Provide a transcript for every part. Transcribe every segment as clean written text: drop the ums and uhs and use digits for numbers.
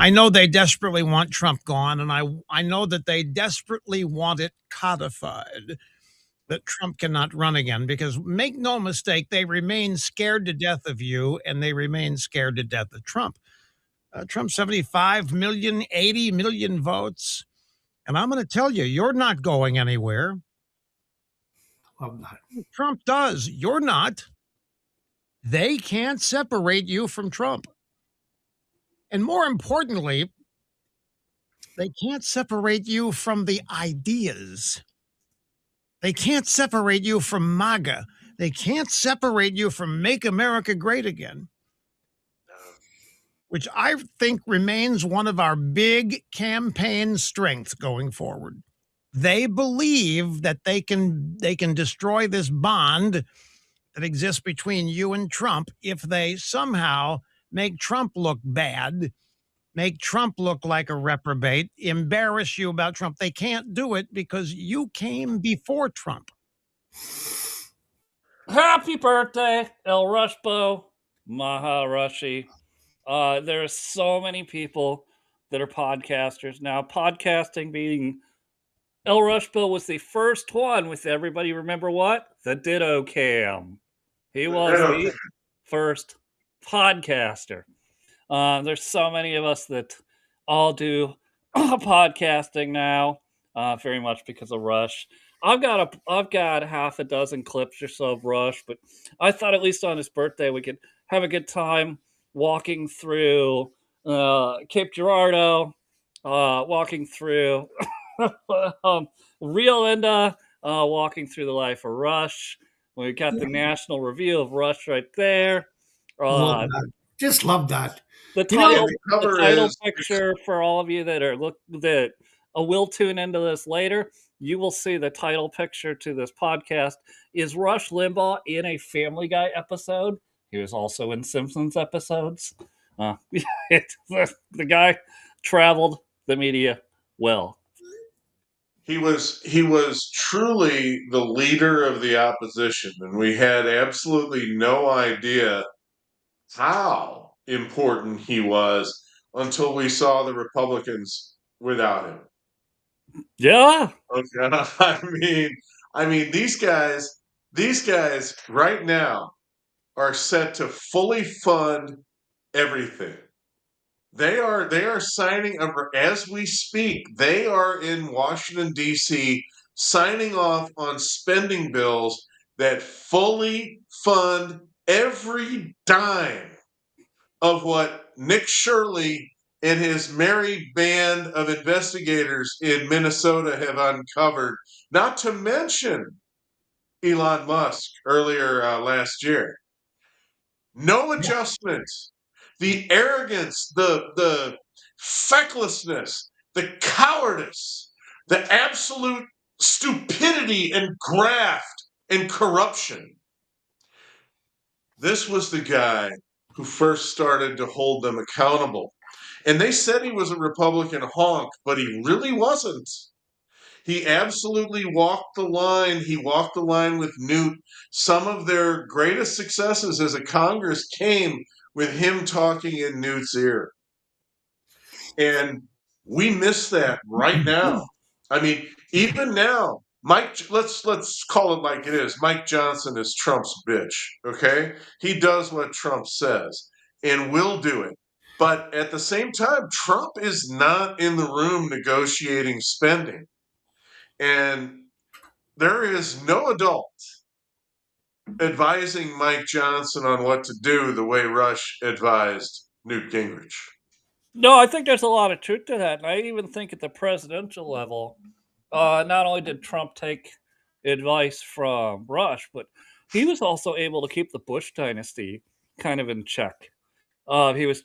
I know they desperately want Trump gone, and I know that they desperately want it codified that Trump cannot run again because make no mistake, they remain scared to death of you and they remain scared to death of Trump. Trump 75 million, 80 million votes. And I'm going to tell you, you're not going anywhere. Love that. Trump does. You're not. They can't separate you from Trump. And more importantly, they can't separate you from the ideas. They can't separate you from MAGA. They can't separate you from Make America Great Again, which I think remains one of our big campaign strengths going forward. They believe that they can destroy this bond that exists between you and Trump if they somehow make Trump look bad, make Trump look like a reprobate, embarrass you about Trump. They can't do it because you came before Trump. Happy birthday, El Rushbo Maharashi. There are so many people that are podcasters now. Podcasting being El Rushbo was the first one with everybody. Remember what? The Ditto Cam. He was the first podcaster. There's so many of us that all do podcasting now, very much because of Rush. I've got half a dozen clips or so of Rush, but I thought at least on his birthday we could have a good time walking through Cape Girardeau, walking through Rio Linda, walking through the life of Rush. We got the National Review of Rush right there. Love that. Just love that. The title picture for all of you that will tune into this later. You will see the title picture to this podcast is Rush Limbaugh in a Family Guy episode. He was also in Simpsons episodes. The guy traveled the media well. He was truly the leader of the opposition, and we had absolutely no idea how important he was until we saw the Republicans without him. Yeah. Okay. I mean, these guys right now are set to fully fund everything. They are signing as we speak. They are in Washington, D.C., signing off on spending bills that fully fund every dime of what Nick Shirley and his merry band of investigators in Minnesota have uncovered, not to mention Elon Musk earlier last year. No adjustment. The arrogance, the fecklessness, the cowardice, the absolute stupidity and graft and corruption. This was the guy who first started to hold them accountable. And they said he was a Republican honk, but he really wasn't. He absolutely walked the line. He walked the line with Newt. Some of their greatest successes as a Congress came with him talking in Newt's ear. And we miss that right now. I mean, even now, let's call it like it is. Mike Johnson is Trump's bitch, okay? He does what Trump says and will do it. But at the same time, Trump is not in the room negotiating spending. And there is no adult advising Mike Johnson on what to do the way Rush advised Newt Gingrich. No, I think there's a lot of truth to that. And I even think at the presidential level, not only did Trump take advice from Rush, but he was also able to keep the Bush dynasty kind of in check. He was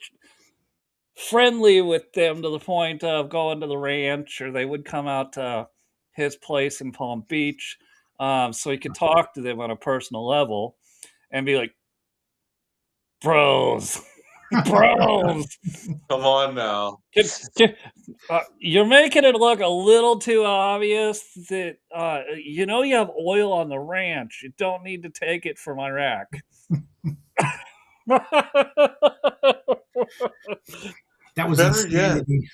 friendly with them to the point of going to the ranch, or they would come out to his place in Palm Beach, so he could talk to them on a personal level and be like, bros. Come on now. You're making it look a little too obvious that you have oil on the ranch. You don't need to take it from Iraq. That was Better yet, insanity.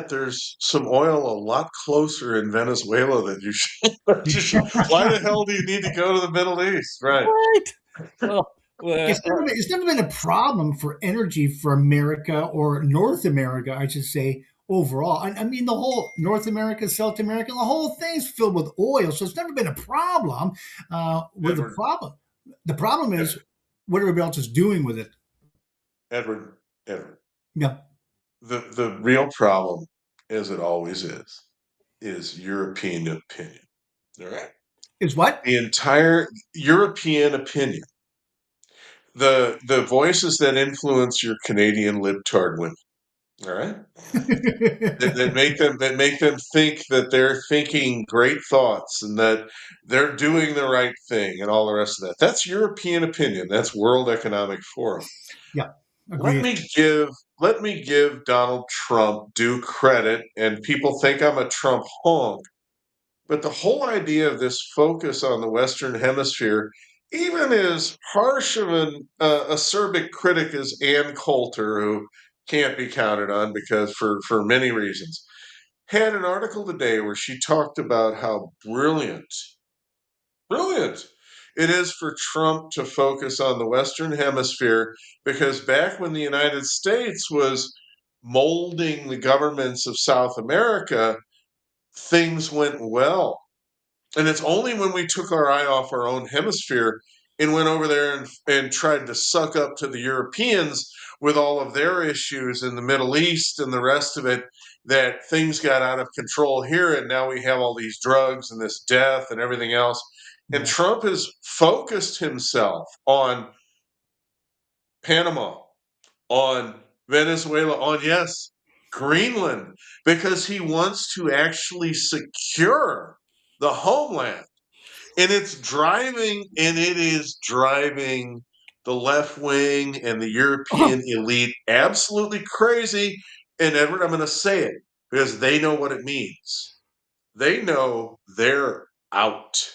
there's some oil a lot closer in Venezuela than you should. Why the hell do you need to go to the Middle East? Right. Right. Well, It's never been a problem for energy for America or North America, I should say, overall. I mean, the whole North America, South America, the whole thing's filled with oil, so it's never been a problem. With Edward, the problem is what everybody else is doing with it. Edward, Yeah. the real problem, as it always is European opinion. All right. Is what? The entire European opinion. The voices that influence your Canadian libtard women. All right. that make them think that they're thinking great thoughts and that they're doing the right thing and all the rest of that. That's European opinion. That's World Economic Forum. Yeah. Let me give Donald Trump due credit, and people think I'm a Trump honk. But the whole idea of this focus on the Western Hemisphere, even as harsh of an acerbic critic as Ann Coulter, who can't be counted on because for many reasons, had an article today where she talked about how brilliant it is for Trump to focus on the Western Hemisphere, because back when the United States was molding the governments of South America, things went well. And it's only when we took our eye off our own hemisphere and went over there and tried to suck up to the Europeans with all of their issues in the Middle East and the rest of it that things got out of control here. And now we have all these drugs and this death and everything else. And Trump has focused himself on Panama, on Venezuela, on, yes, Greenland, because he wants to actually secure the homeland. And it is driving the left wing and the European elite absolutely crazy. And Edward, I'm going to say it because they know what it means. They know they're out.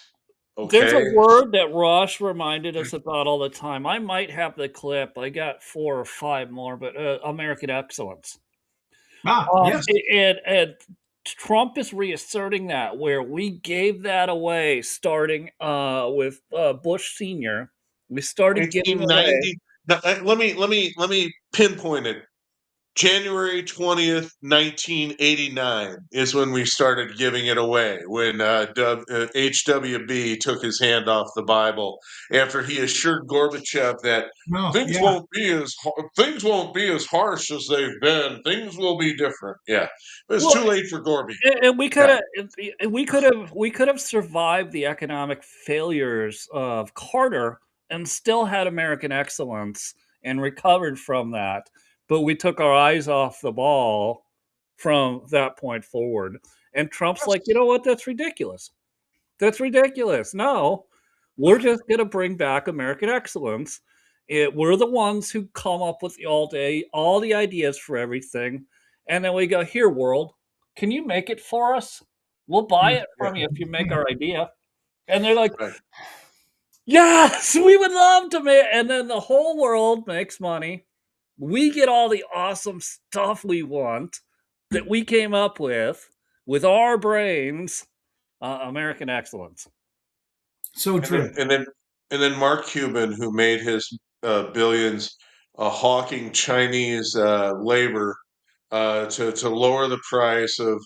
Okay. There's a word that Ross reminded us about all the time. I might have the clip. I got 4 or 5 more, but American excellence. Yes. And Trump is reasserting that, where we gave that away starting with Bush Sr. We started giving away. Now, let me pinpoint it. January 20th, 1989 is when we started giving it away, when HWB took his hand off the Bible after he assured Gorbachev that things won't be as harsh as they've been. Things will be different. Yeah. It's too late for Gorby. And we could have survived the economic failures of Carter and still had American excellence and recovered from that. But we took our eyes off the ball from that point forward. And Trump's like, you know what? That's ridiculous. That's ridiculous. No, we're just going to bring back American excellence. We're the ones who come up with all the ideas for everything. And then we go, here, world, can you make it for us? We'll buy it from you if you make our idea. And they're like, yes, we would love to make. And then the whole world makes money. We get all the awesome stuff we want that we came up with our brains. American excellence. So true. And then Mark Cuban, who made his billions hawking Chinese labor to lower the price of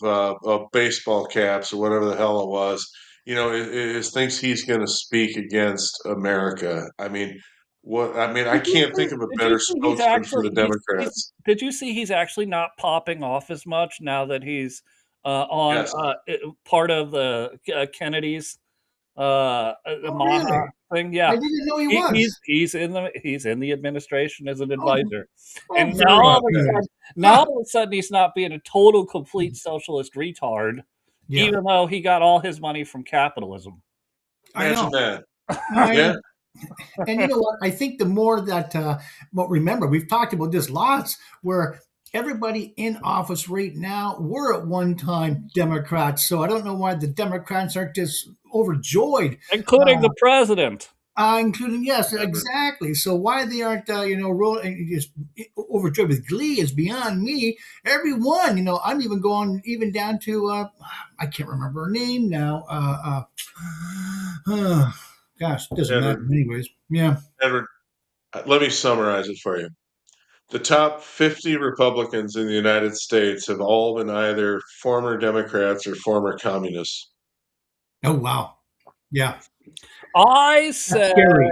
baseball caps or whatever the hell it was, thinks he's going to speak against America. I mean, I can't think of a better spokesman for the Democrats. Did you see he's actually not popping off as much now that he's on part of the Kennedy's really? thing? Yeah, I didn't know he was. He's in the administration as an advisor, and now all of a sudden he's not being a total complete socialist retard, even though he got all his money from capitalism. Imagine that. Yeah. And you know what? I think the more that, remember, we've talked about this lots, where everybody in office right now were at one time Democrats. So I don't know why the Democrats aren't just overjoyed. Including the president. Including, yes, exactly. So why they aren't, rolling just overjoyed with glee is beyond me. Everyone, I'm even going even down to I can't remember her name now. Gosh, it doesn't matter. Edward, Anyways, yeah. Edward, let me summarize it for you. The top 50 Republicans in the United States have all been either former Democrats or former communists. Oh wow, yeah. I That's said scary.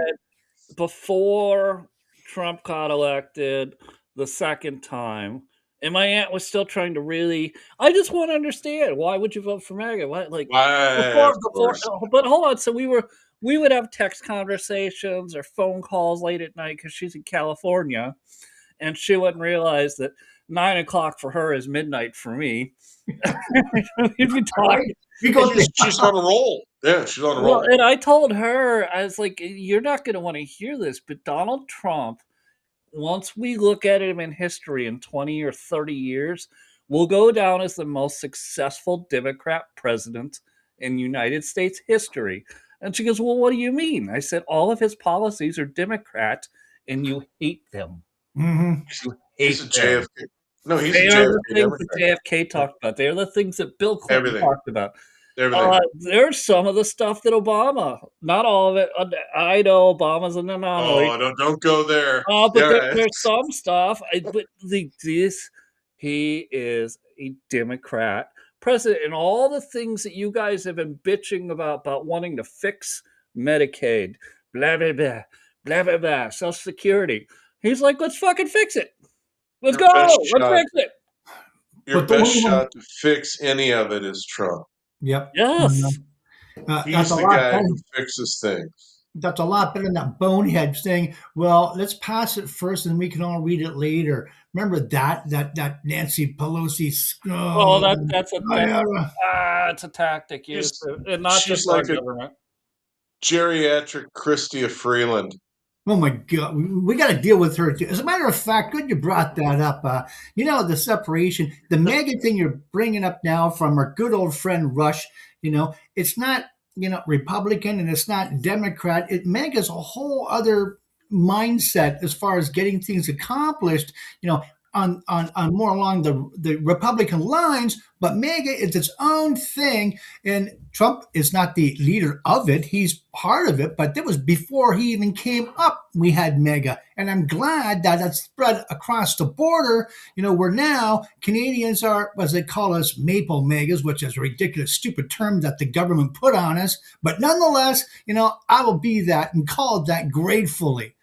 before Trump got elected the second time, and my aunt was still trying to really. I just want to understand, why would you vote for MAGA? What, like, Why, of before? course. But hold on. So we would have text conversations or phone calls late at night because she's in California, and she wouldn't realize that 9 o'clock for her is midnight for me. We'd be talking. We go through. She's on a roll. Yeah, she's on a Well, roll. and I told her, I was like, you're not going to want to hear this, but Donald Trump, once we look at him in history in 20 or 30 years, will go down as the most successful Democrat president in United States history. And she goes, well, what do you mean? I said, all of his policies are Democrat, and you hate them. Mhm. You He's a hate them. JFK. No, he's a They are the JFK things that Democrat. JFK talked about. They are the things that Bill Clinton Everything. talked about. Everything. There's some of the stuff that Obama, not all of it. I know Obama's an anomaly. Oh, don't go there. But Yeah, there's some stuff. But he is a Democrat president, and all the things that you guys have been bitching about wanting to fix Medicaid, blah blah blah, blah blah blah, Social Security. He's like, let's fucking fix it. Let's Your go. best Let's shot. fix it. Your But the best only one- shot to fix any of it is Trump. Yep. Yes. That's He's a the lot. guy who fixes things. That's a lot better than that bonehead saying, "Well, let's pass it first, and we can all read it later." Remember that Nancy Pelosi. Oh, it's a tactic used, and not She's just our like a government. geriatric Chrystia Freeland. Oh my God, we got to deal with her too. As a matter of fact, good you brought that up. The separation, the mega thing you're bringing up now from our good old friend Rush. It's not Republican and it's not Democrat. MAGA's a whole other mindset as far as getting things accomplished. On more along the Republican lines, but MAGA is its own thing, and Trump is not the leader of it. He's part of it, but that was before he even came up. We had MAGA, and I'm glad that that's spread across the border. Where now Canadians are, as they call us, maple MAGAs, which is a ridiculous, stupid term that the government put on us. But nonetheless, I will be that and call it that gratefully.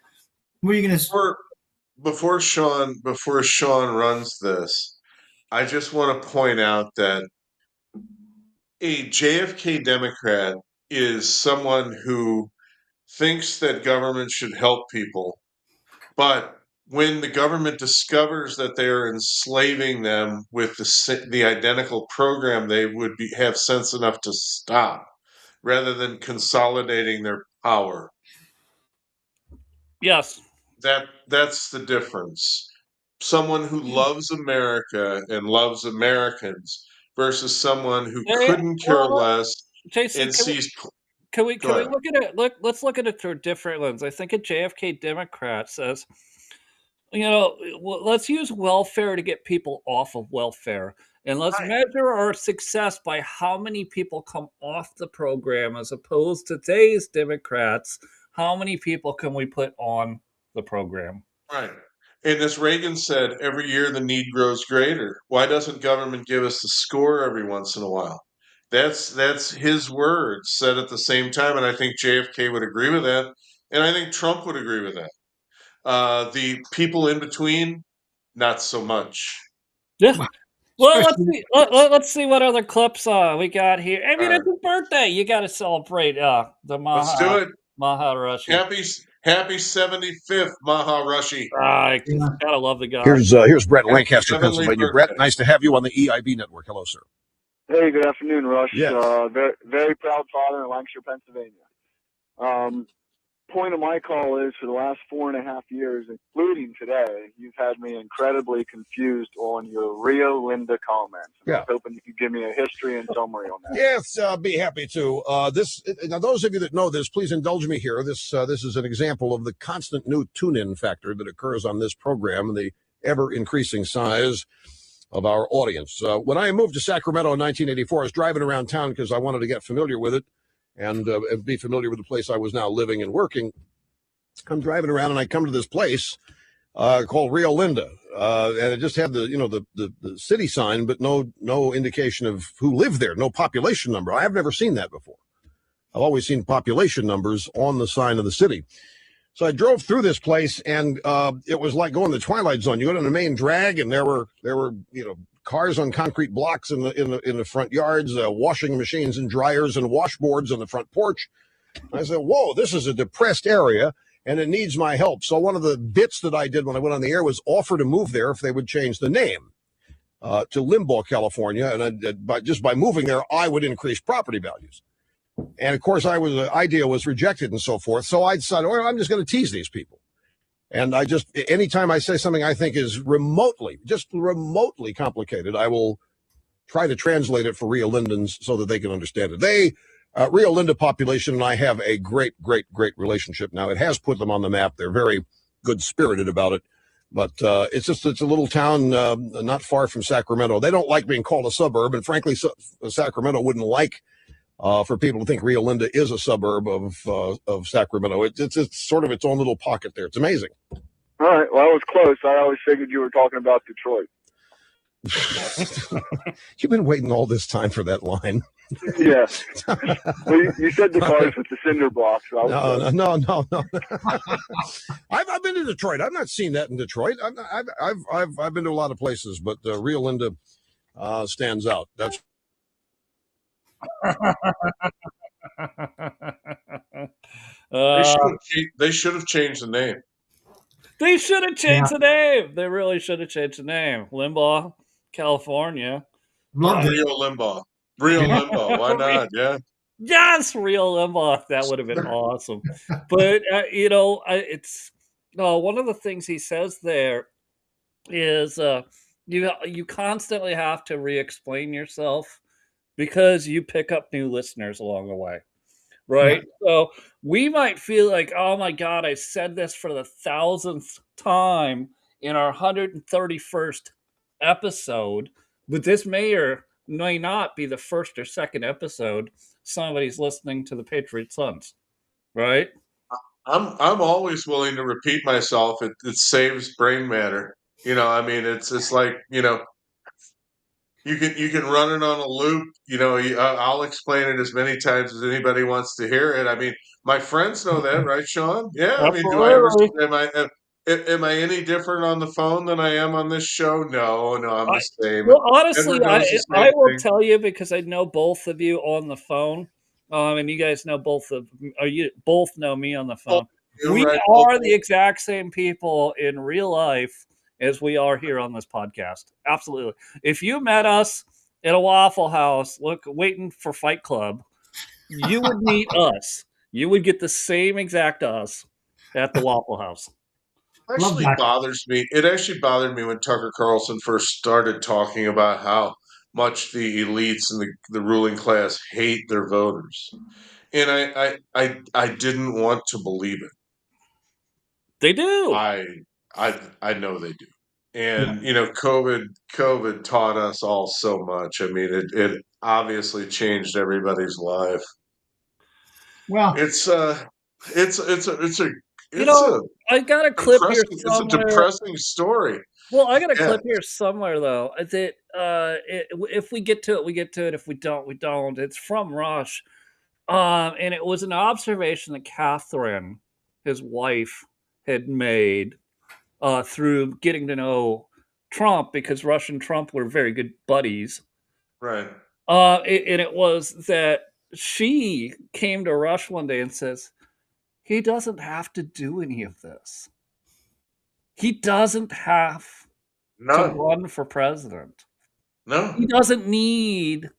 What are you going to? Before Sean runs this, I just want to point out that a JFK Democrat is someone who thinks that government should help people, but when the government discovers that they are enslaving them with the identical program, they would have sense enough to stop rather than consolidating their power. Yes. That's the difference. Someone who loves America and loves Americans versus someone who couldn't care less Jason, and sees. Can we look at it? Let's look at it through a different lens. I think a JFK Democrat says, let's use welfare to get people off of welfare, and let's measure our success by how many people come off the program, as opposed to today's Democrats. How many people can we put on the program? Right. And as Reagan said, every year the need grows greater. Why doesn't government give us the score every once in a while? That's his words said at the same time, and I think JFK would agree with that, and I think Trump would agree with that. The people in between, not so much. Yeah. Well, let's see what other clips we got here. I mean, it's his birthday. You got to celebrate the Maha. Let's do it. Maharashi. Happy 75th Maharashi. Gotta love the guy. Here's Brett in Lancaster, Pennsylvania. Brett, nice to have you on the EIB network. Hello, sir. Hey, good afternoon, Rush. Yes. Very, very proud father in Lancaster, Pennsylvania. point of my call is for the last 4.5 years, including today, you've had me incredibly confused on your Rio Linda comments. I was hoping you could give me a history and summary on that. Yes, be happy to. Now, those of you that know this, please indulge me here. This is an example of the constant new tune-in factor that occurs on this program and the ever-increasing size of our audience. When I moved to Sacramento in 1984, I was driving around town because I wanted to get familiar with it and be familiar with the place I was now living and working. I'm driving around and I come to this place called Rio Linda, and it just had the city sign, but no indication of who lived there, no population number. I have never seen that before. I've always seen population numbers on the sign of the city. So I drove through this place, and it was like going to the Twilight Zone. You go to the main drag, and there were cars on concrete blocks in the front yards, washing machines and dryers and washboards on the front porch. I said, "Whoa, this is a depressed area, and it needs my help." So one of the bits that I did when I went on the air was offer to move there if they would change the name to Limbaugh, California, and by moving there, I would increase property values. And of course, the idea was rejected and so forth. So I decided, well, I'm just going to tease these people. And anytime I say something I think is remotely complicated, I will try to translate it for Rio Lindans so that they can understand it. Rio Linda population and I have a great, great, great relationship now. It has put them on the map. They're very good-spirited about it. But it's a little town not far from Sacramento. They don't like being called a suburb. And frankly, Sacramento wouldn't like for people to think Rio Linda is a suburb of Sacramento. It's sort of its own little pocket there. It's amazing. All right. Well, I was close. I always figured you were talking about Detroit. You've been waiting all this time for that line. Yeah. Well, you said the cars with the cinder blocks. So No. I've been to Detroit. I've not seen that in Detroit. I've been to a lot of places, but Rio Linda stands out. That's. They should have changed the name. They should have changed the name. They really should have changed the name. Limbaugh, California. Rio Limbaugh. Rio Limbaugh. Why not? Yeah. Yes, Rio Limbaugh. That would have been awesome. But it's one of the things he says there is you constantly have to re-explain yourself because you pick up new listeners along the way, right? Yeah. So we might feel like, oh my God, I said this for the 1,000th time in our 131st episode, but this may or may not be the first or second episode somebody's listening to the Patriot Sons, right? I'm always willing to repeat myself. It saves brain matter. It's like, you can run it on a loop. I'll explain it as many times as anybody wants to hear it. I mean, my friends know that, right, Sean? Yeah. Absolutely. Am I any different on the phone than I am on this show? No, I'm the same. Well, honestly, I will tell you because I know both of you on the phone, and you guys know you both know me on the phone. We are the exact same people in real life as we are here on this podcast. Absolutely. If you met us at a Waffle House, waiting for Fight Club, you would meet us. You would get the same exact us at the Waffle House. It actually bothered me when Tucker Carlson first started talking about how much the elites and the ruling class hate their voters. And I didn't want to believe it. They do. I know they do. And, COVID taught us all so much. I mean, it obviously changed everybody's life. Well, I got a clip here somewhere. It's a depressing story. Well, I got a clip here somewhere, though. That if we get to it, we get to it. If we don't, we don't. It's from Rush. And it was an observation that Catherine, his wife, had made through getting to know Trump, because Rush and Trump were very good buddies. Right. And it was that she came to Rush one day and says, he doesn't have to do any of this. He doesn't have to run for president. No. He doesn't need,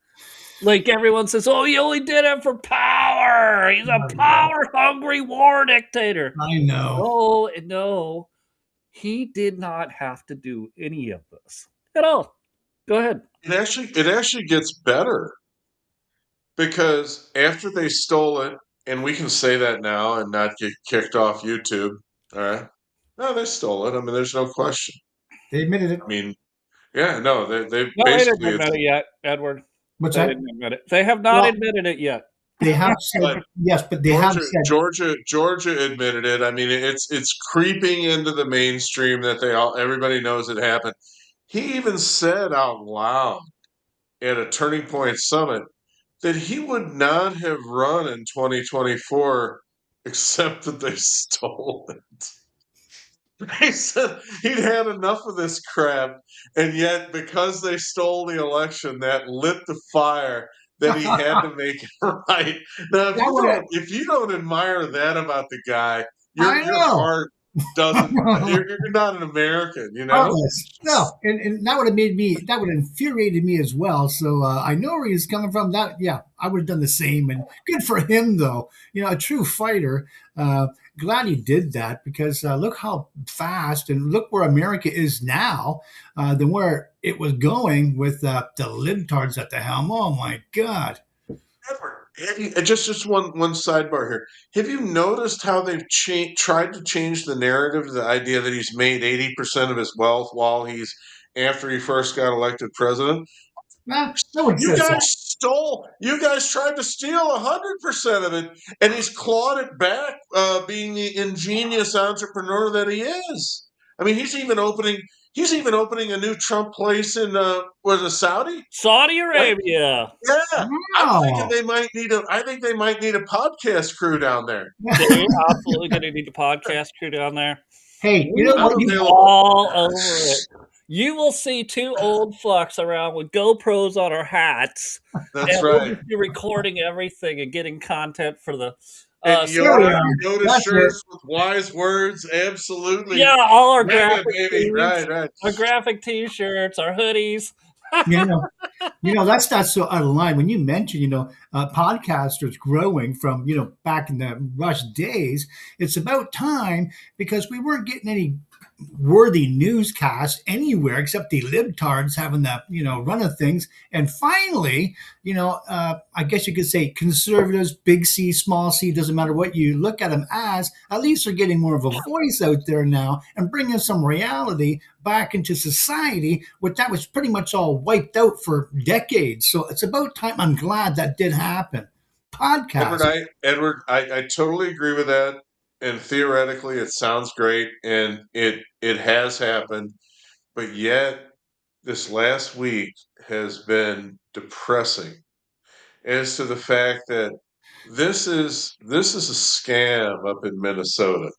like everyone says, oh, he only did it for power. power. He's a power-hungry war dictator. I know. No, he did not have to do any of this at all. Go ahead. It actually gets better, because after they stole it, and we can say that now and not get kicked off YouTube. All right, no, they stole it. I mean, there's no question. They admitted it. I mean, yeah, no, they No, they didn't basically. admit it yet, Edward. What's They that? didn't admit it. They have not admitted it yet. They have said yes, but they have said Georgia admitted it. I mean, it's creeping into the mainstream that everybody knows it happened. He even said out loud at a Turning Point Summit that he would not have run in 2024 except that they stole it. He said he'd had enough of this crap, and yet because they stole the election, that lit the fire that he had to make it right. Now, if you don't admire that about the guy, your heart doesn't. You're not an American, you know. No, and that would have infuriated me as well. So I know where he's coming from. That, yeah, I would have done the same. And good for him, though. You know, a true fighter. Glad he did that, because look how fast and look where America is now than where it was going with the libtards at the helm. Oh my God! Edward, just one sidebar here. Have you noticed how they've tried to change the narrative to the idea that he's made 80% of his wealth after he first got elected president? You guys tried to steal 100% of it, and he's clawed it back, being the ingenious entrepreneur that he is. I mean, he's even opening a new Trump place in Saudi Arabia. Yeah, wow. I'm thinking they might need a podcast crew down there. They're absolutely going to need a podcast crew down there. Hey, you know what? All over it. You will see two old fucks around with GoPros on our hats. That's right. We'll be recording everything and getting content for the Yoda shirts with wise words. Absolutely. Yeah, all our graphic baby. Right. Our graphic T-shirts, our hoodies. you know, that's not so out of line. When you mentioned, podcasters growing from, back in the Rush days, it's about time, because we weren't getting any worthy newscasts anywhere except the libtards having the, run of things. And finally, I guess you could say conservatives, big C, small c, doesn't matter what you look at them as, at least they're getting more of a voice out there now and bringing some reality back into society, which that was pretty much all wiped out for decades. So it's about time. I'm glad that did happen. Podcast. Edward, I totally agree with that. And theoretically, it sounds great, and it has happened. But yet, this last week has been depressing as to the fact that this is a scam up in Minnesota.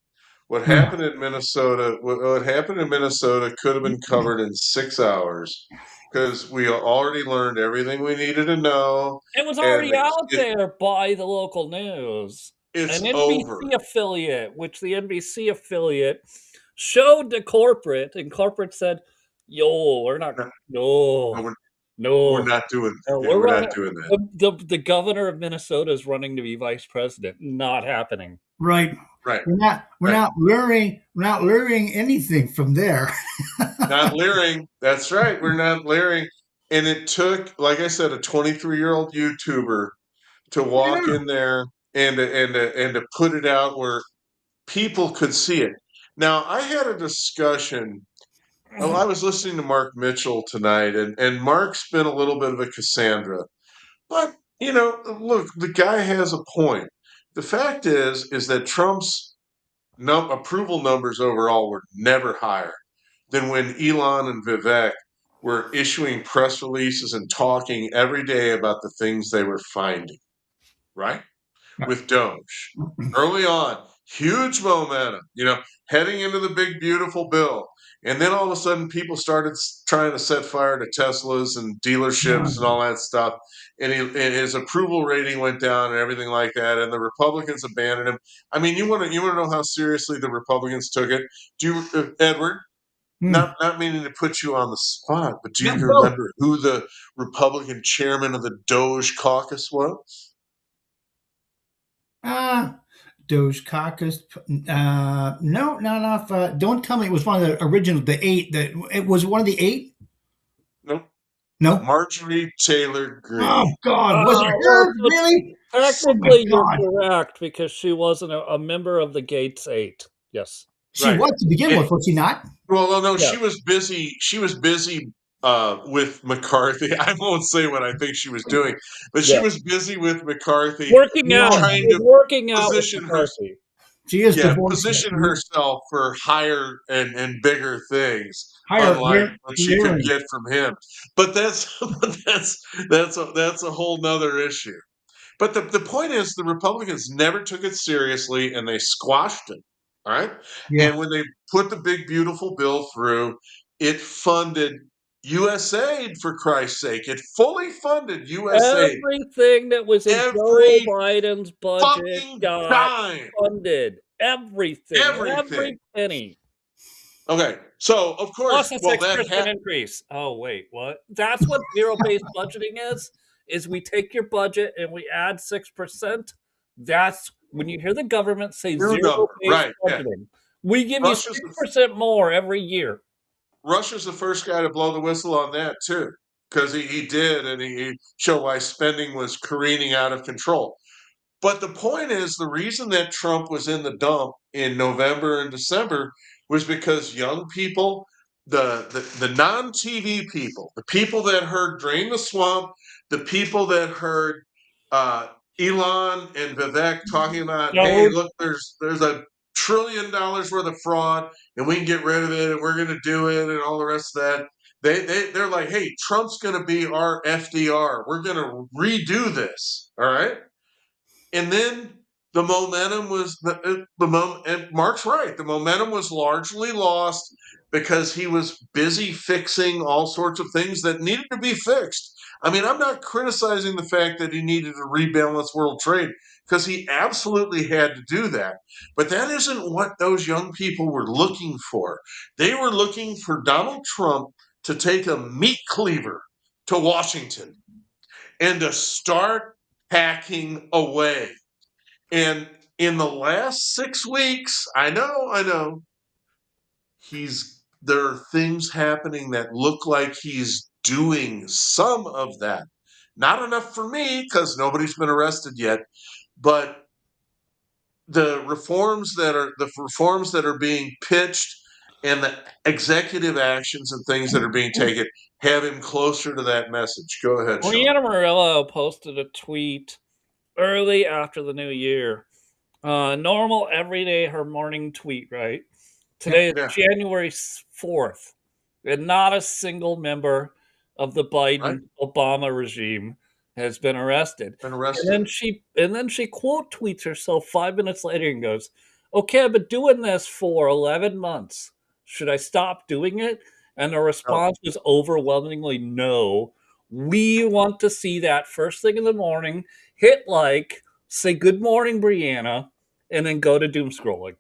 What happened in Minnesota? What happened in Minnesota could have been covered in 6 hours, because we already learned everything we needed to know. It was already out there by the local news. It's an NBC over. affiliate, which the NBC affiliate showed to corporate, and corporate said, we're not doing that. We're not doing that. The governor of Minnesota is running to be vice president. Not happening. Right. We're not luring anything from there. Not leering. That's right. We're not leering. And it took, like I said, a 23-year-old YouTuber to walk in there and to put it out where people could see it. Now, I had a discussion. I was listening to Mark Mitchell tonight, and Mark's been a little bit of a Cassandra. But, look, the guy has a point. The fact is that Trump's approval numbers overall were never higher than when Elon and Vivek were issuing press releases and talking every day about the things they were finding, right? With Doge. Early on, huge momentum, heading into the big, beautiful bill. And then all of a sudden, people started trying to set fire to Teslas and dealerships and all that stuff. And his approval rating went down and everything like that. And the Republicans abandoned him. I mean, you want to know how seriously the Republicans took it? Do you, Edward? Not meaning to put you on the spot, but do you remember who the Republican chairman of the Doge caucus was? Doge Caucus. No, not off. Don't tell me it was one of the original, the 8. That it was one of the 8. Nope. No. Marjorie Taylor Greene. Oh God, was it well, her? Really? Technically, Oh, you're correct because she wasn't a member of the Gates 8. Yes. She was to begin with, was she not? Well, no, Yeah. she was busy. She was busy with McCarthy. I won't say what I think she was doing, but she was busy with McCarthy, Working out. trying to Working out with position her. McCarthy. She is Yeah, divorced. position herself for higher and bigger things, Higher unlike what she could earnings. get from him. But that's a whole nother issue. But the point is, the Republicans never took it seriously, and they squashed it. All right, Yeah. and when they put the big beautiful bill through, it funded USAID, for Christ's sake. It fully funded USAID. Everything that was in Joe Every Biden's budget fucking got dime. funded. Everything. Every penny. Okay, so of course, Plus a well, 6% increase. Oh, wait, what? That's what zero-based budgeting is we take your budget and we add 6%. That's when you hear the government say zero-based budgeting. We give you 6% more every year. Russia's the first guy to blow the whistle on that, too, because he did, and he showed why spending was careening out of control. But the point is, the reason that Trump was in the dump in November and December was because young people, the non-TV people, the people that heard Drain the Swamp, the people that heard Elon and Vivek talking about, hey, look, there's $1 trillion worth of fraud, and we can get rid of it, and we're going to do it, and all the rest of that. They're like, hey, Trump's going to be our FDR. We're going to redo this, all right? And then the momentum was and Mark's right. The momentum was largely lost because he was busy fixing all sorts of things that needed to be fixed. I mean, I'm not criticizing the fact that he needed to rebalance world trade because he absolutely had to do that. But that isn't what those young people were looking for. They were looking for Donald Trump to take a meat cleaver to Washington and to start hacking away. And in the last 6 weeks, I know, there are things happening that look like he's doing some of that. Not enough for me because nobody's been arrested yet, but the reforms that are being pitched and the executive actions and things that are being taken have him closer to that message. Go ahead, Sean. Brianna Murillo posted a tweet early after the new year. Normal, everyday, her morning tweet, right? Today is January 4th, and not a single member of the Biden-Obama regime has been arrested. And then she quote tweets herself 5 minutes later and goes, "Okay, I've been doing this for 11 months. Should I stop doing it?" And the response was overwhelmingly no. We want to see that first thing in the morning, hit like, say good morning, Brianna, and then go to doom scrolling.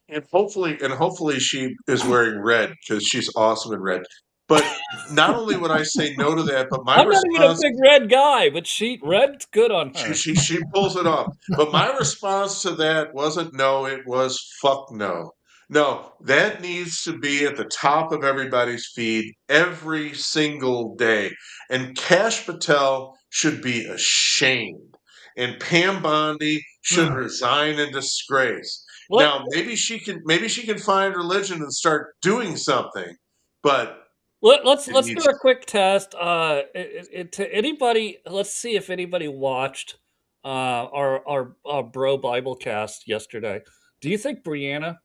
And hopefully she is wearing red because she's awesome in red. But not only would I say no to that, but I'm not even a big red guy, but red's good on her. She pulls it off. But my response to that wasn't no, it was fuck no. No, that needs to be at the top of everybody's feed every single day. And Kash Patel should be ashamed. And Pam Bondi should resign in disgrace. Now maybe she can find religion and start doing something, but let's do a quick test. To anybody, let's see if anybody watched our Bro Bible cast yesterday. Do you think Brianna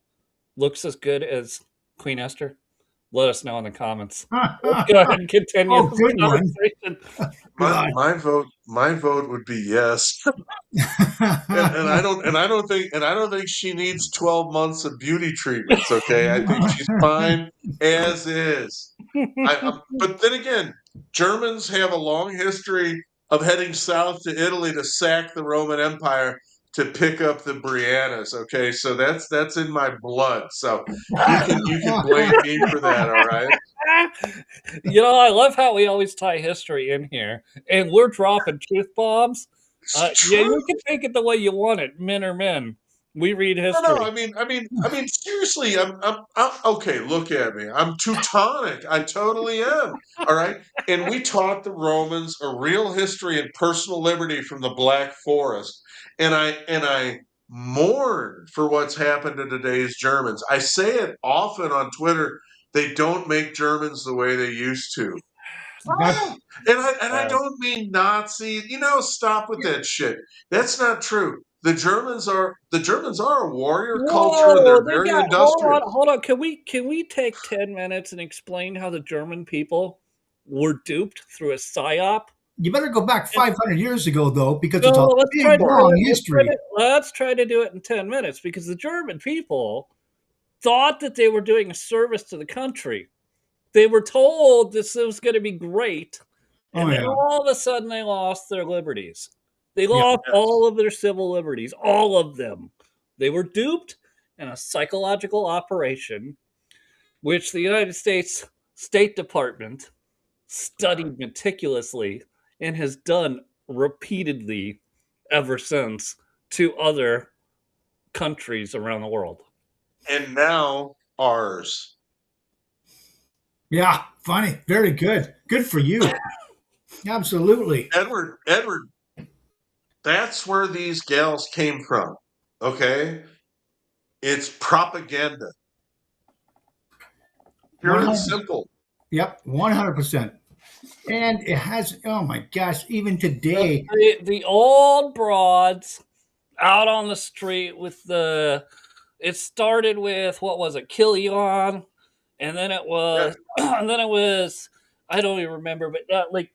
looks as good as Queen Esther? Let us know in the comments. Let's go ahead and continue this conversation. My vote would be yes. and I don't think she needs 12 months of beauty treatments. Okay, I think she's fine as is. But then again, Germans have a long history of heading south to Italy to sack the Roman Empire to pick up the Briannas. Okay, so that's in my blood. So you can blame me for that. All right. I love how we always tie history in here, and we're dropping truth bombs. It's Yeah, true. you can take it the way you want it. Men are men. We read history. No, I mean, seriously, I'm okay. Look at me. I'm Teutonic. I totally am. All right. And we taught the Romans a real history and personal liberty from the Black Forest. And I mourn for what's happened to today's Germans. I say it often on Twitter. They don't make Germans the way they used to. That's, And I don't mean Nazi. Stop with that shit. That's not true. The Germans are a warrior culture, and Whoa, they're they very got hold on, industrious. hold on. Can we take 10 minutes and explain how the German people were duped through a psyop? you better go back 500 years ago, though, because No, it's a let's try big, to do long it. history. Let's try to do it in 10 minutes because the German people thought that they were doing a service to the country. They were told this was going to be great, and Oh, then yeah. all of a sudden they lost their liberties. They Yeah. lost Yes. all of their civil liberties, all of them. They were duped in a psychological operation, which the United States State Department studied meticulously and has done repeatedly ever since to other countries around the world. And now ours. Yeah, funny. Very good. Good for you. Absolutely. Edward, that's where these gals came from. Okay? It's propaganda. Pure and 100 simple. Yep, 100%. And it has, oh my gosh, even today. The old broads out on the street with it started with, what was it, Killian, and then it was, and then it was, I don't even remember, but like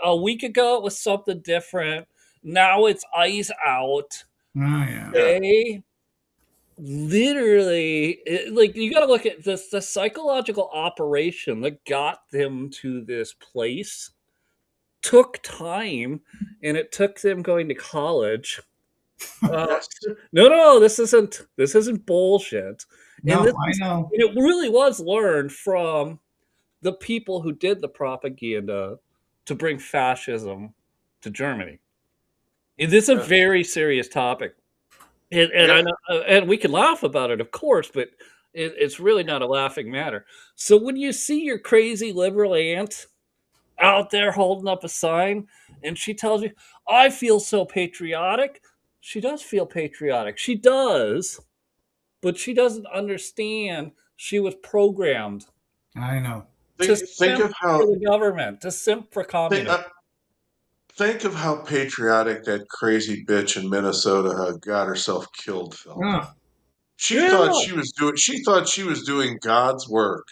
a week ago it was something different. Now it's Eyes Out. Oh, yeah. They literally, like, you got to look at this, the psychological operation that got them to this place took time, and it took them going to college. Yes. No, this isn't bullshit. No, And I know. it really was learned from the people who did the propaganda to bring fascism to Germany. It is a very serious topic, and I know, and we can laugh about it, of course, but it's really not a laughing matter. So when you see your crazy liberal aunt out there holding up a sign and she tells you, I feel so patriotic. She does feel patriotic. She does, but she doesn't understand she was programmed I know. to Think simp of how for the government, to simp for think, communism. think of how patriotic that crazy bitch in Minnesota got herself killed, Phil. Oh, She Yeah. thought she was doing God's work.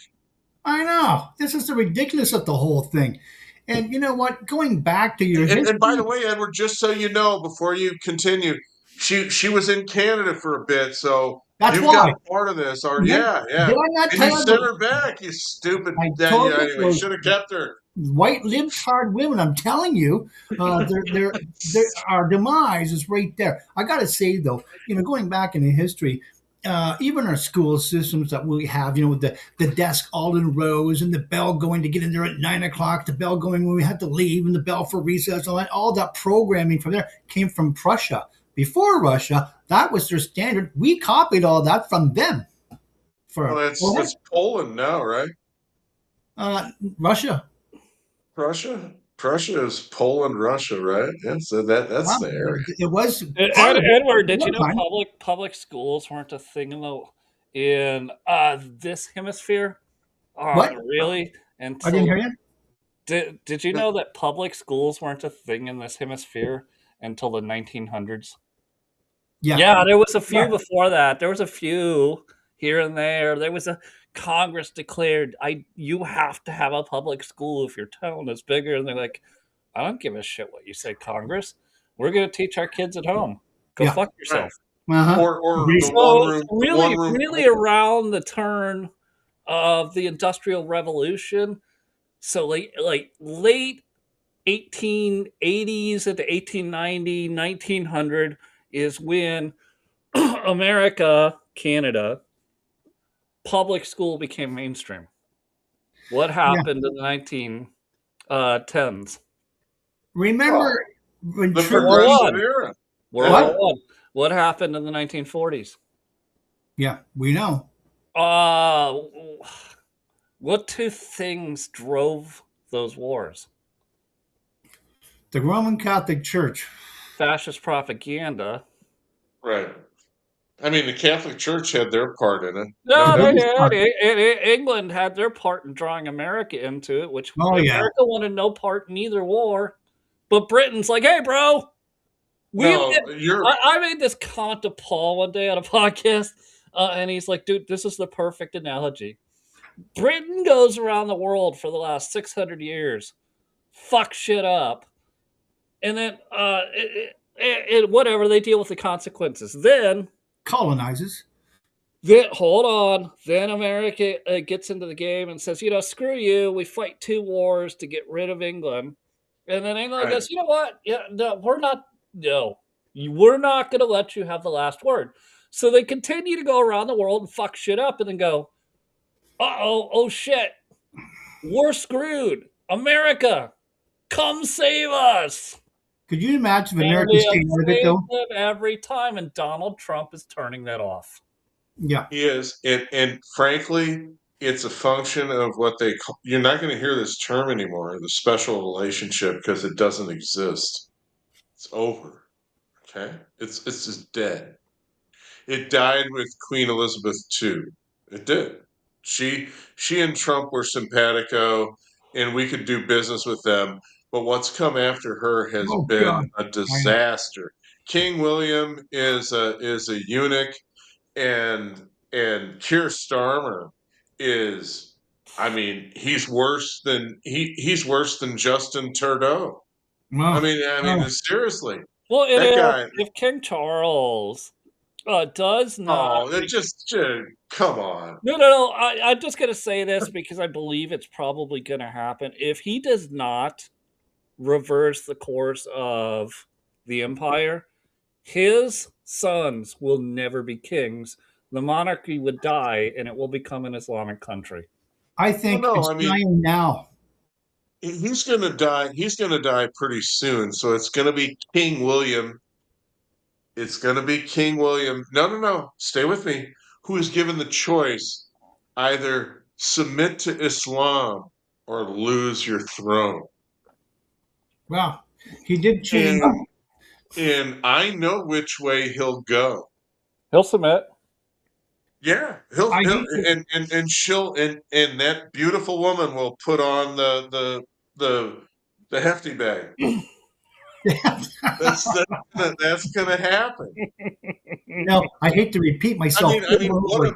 I know. This is the ridiculous of the whole thing. And you know what? Going back to your history. And by the way, Edward, just so you know, before you continue, she was in Canada for a bit, so That's you've why. got part of this. Or Did yeah. Did I not And tell you you sent those her back, you stupid. I Yeah, told you anyway, those should have kept her. white libtard women? I'm telling you, our demise is right there. I got to say though, going back into history, even our school systems that we have, with the desk all in rows and the bell going to get in there at 9 o'clock, the bell going when we had to leave, and the bell for recess, all that programming from there came from Prussia. Before Russia, that was their standard. We copied all that from them. Well, it's Poland now, right? Russia. Prussia is Poland, Russia, right? Yeah, so that's the area. It was Edward, did you one know time. public schools weren't a thing in this hemisphere? What? Really? I didn't hear you. Did you know that public schools weren't a thing in this hemisphere until the 1900s? Yeah, there was a few before that. There was a few here and there. There was a Congress declared, you have to have a public school if your town is bigger. And they're like, I don't give a shit what you say, Congress. We're going to teach our kids at home. Go fuck yourself. Uh-huh. Or the So one room. really around the turn of the Industrial Revolution, so like late 1880s into 1890, 1900 is when America, Canada, public school became mainstream. What happened in the 1910s? Remember The true. progressive era. World War One. What happened in the 1940s? Yeah, we know. What two things drove those wars? The Roman Catholic Church. Fascist propaganda. Right. I mean, the Catholic Church had their part in it. No, they did. England had their part in drawing America into it, which America wanted no part in either war. But Britain's like, hey, bro. I made this comment to Paul one day on a podcast, and he's like, dude, this is the perfect analogy. Britain goes around the world for the last 600 years, fuck shit up, and then whatever, they deal with the consequences. Then colonizes. Hold on. Then America gets into the game and says, screw you. We fight 2 wars to get rid of England. And then England goes, you know what? Yeah, no, we're not going to let you have the last word. So they continue to go around the world and fuck shit up and then go, oh shit. We're screwed. America, come save us. Could you imagine if America stayed out of it, though? Every time, and Donald Trump is turning that off. Yeah. He is. And frankly, it's a function of what they call, you're not going to hear this term anymore, the special relationship, because it doesn't exist. It's over. Okay? It's just dead. It died with Queen Elizabeth II. It did. She and Trump were simpatico, and we could do business with them. But what's come after her has been a disaster. King William is a eunuch, and Keir Starmer is, I mean, he's worse than Justin Trudeau. I mean, seriously. Well, if King Charles does not. Oh, just come on. No. I'm just going to say this because I believe it's probably going to happen. If he does not reverse the course of the empire, his sons will never be kings. The monarchy would die, and it will become an Islamic country. I think dying now. He's going to die. He's going to die pretty soon. So it's going to be King William. It's going to be King William. No. Stay with me. Who is given the choice: either submit to Islam or lose your throne. Wow, he did change. And I know which way he'll go. He'll submit. Yeah, he'll and she'll and that beautiful woman will put on the hefty bag. That's going to happen. No, I hate to repeat myself. I mean, what a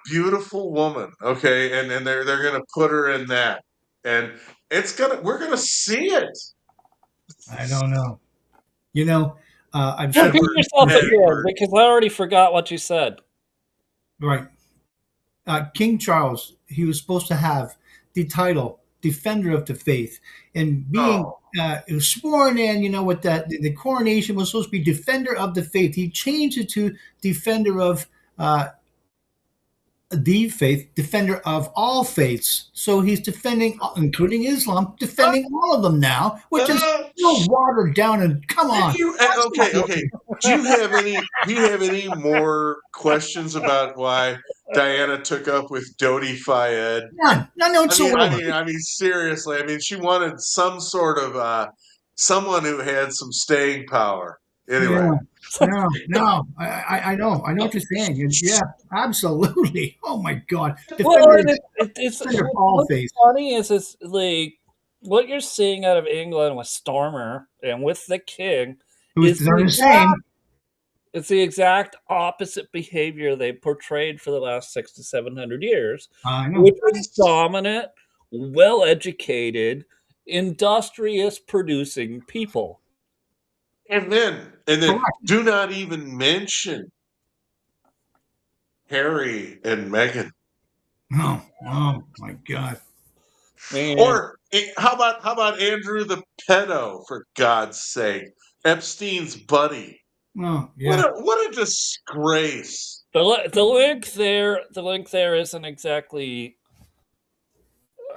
beautiful woman. Okay, and they're going to put her in that, and we're going to see it. I don't know. I'm sure. Repeat yourself again because I already forgot what you said. Right. King Charles, he was supposed to have the title Defender of the Faith, and being sworn in, with that the coronation was supposed to be Defender of the Faith. He changed it to Defender of the Faith, Defender of all faiths. So he's defending, including Islam, defending all of them now, which is watered down. And come on. Okay. Do you have any more questions about why Diana took up with Dodi Fayed? None whatsoever. I mean, seriously. I mean, she wanted some sort of someone who had some staying power. Anyway. No. I know what you're saying. Yeah, absolutely. Oh my God. What's funny is like what you're seeing out of England with Starmer and with the king is the same. It's the exact opposite behavior they portrayed for the last 600 to 700 years, which was dominant, well-educated, industrious producing people. And then do not even mention Harry and Meghan. Oh my God. Man. Or how about Andrew the pedo, for God's sake? Epstein's buddy. Oh, yeah. What a disgrace. The link there isn't exactly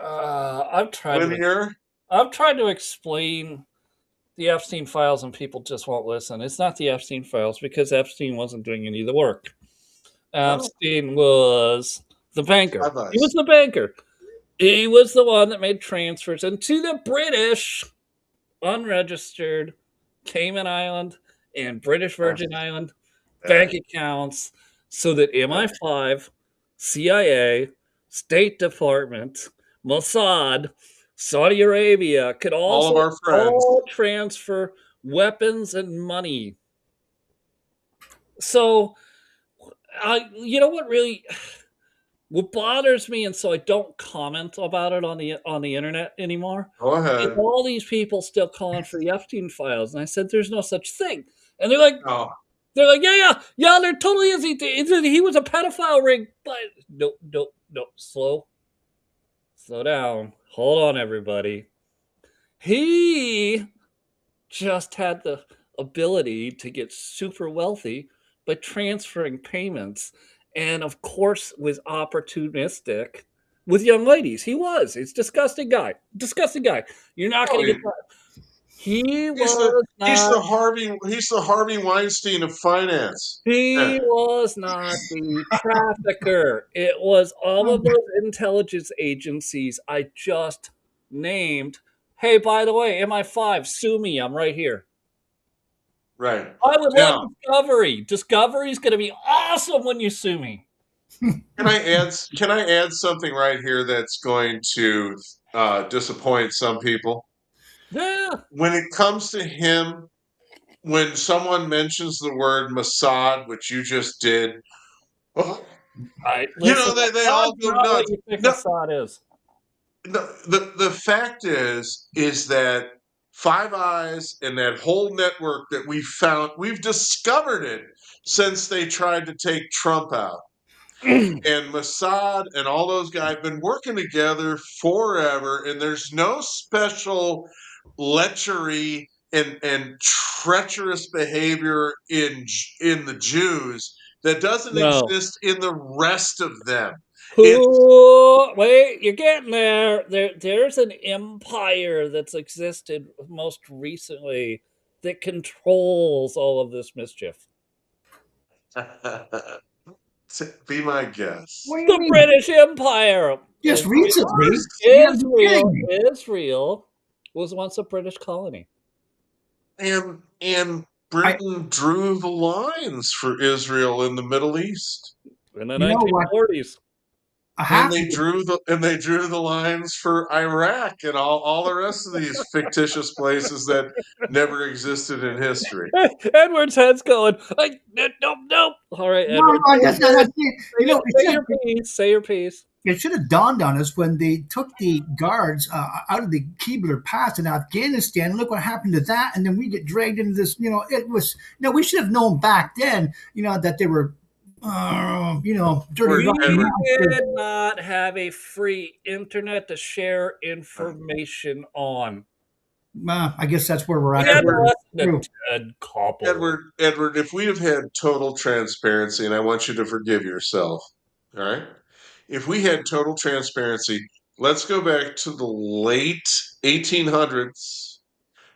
I'm trying to explain the Epstein files and people just won't listen. It's not the Epstein files because Epstein wasn't doing any of the work. Epstein was the banker. He was the banker. He was the one that made transfers into the British unregistered Cayman Island and British Virgin Island bank accounts so that MI5, CIA, State Department, Mossad, Saudi Arabia could All of our friends. all transfer weapons and money. So, you know what bothers me, and so I don't comment about it on the internet anymore. Go ahead. Is all these people still calling for the Epstein files, and I said, "There's no such thing," and they're like, Oh. yeah, there totally is. He was a pedophile ring, but no, slow down, hold on, everybody. He just had the ability to get super wealthy by transferring payments. And of course, was opportunistic with young ladies. He's a disgusting guy. You're not going to get that. He's the Harvey Weinstein of finance. He was not the trafficker. It was all of those intelligence agencies I just named. Hey, by the way, MI5, sue me. I'm right here. Right. I would love Discovery. Discovery's going to be awesome when you sue me. Can I add something right here that's going to disappoint some people? Yeah. When it comes to him, when someone mentions the word Mossad, which you just did, they all go nuts. What you think Mossad is? The fact is that Five Eyes and that whole network that we've discovered it since they tried to take Trump out. And Mossad and all those guys have been working together forever, and there's no special lechery and treacherous behavior in the Jews that doesn't exist in the rest of them. Wait, you're getting there. There's an empire that's existed most recently that controls all of this mischief. Be my guest. The British Empire. Just recently. Israel was once a British colony. And Britain drew the lines for Israel in the Middle East. In the 1940s. And they drew the lines for Iraq and all the rest of these fictitious places that never existed in history. Edward's head's going, nope. All right, Edward. Say your piece. It should have dawned on us when they took the guards out of the Keebler Pass in Afghanistan. Look what happened to that. And then we get dragged into this, we should have known back then, that they were, dirty. We did not have a free internet to share information on. I guess that's where we're at. Edward, if we have had total transparency, and I want you to forgive yourself, all right? If we had total transparency, let's go back to the late 1800s,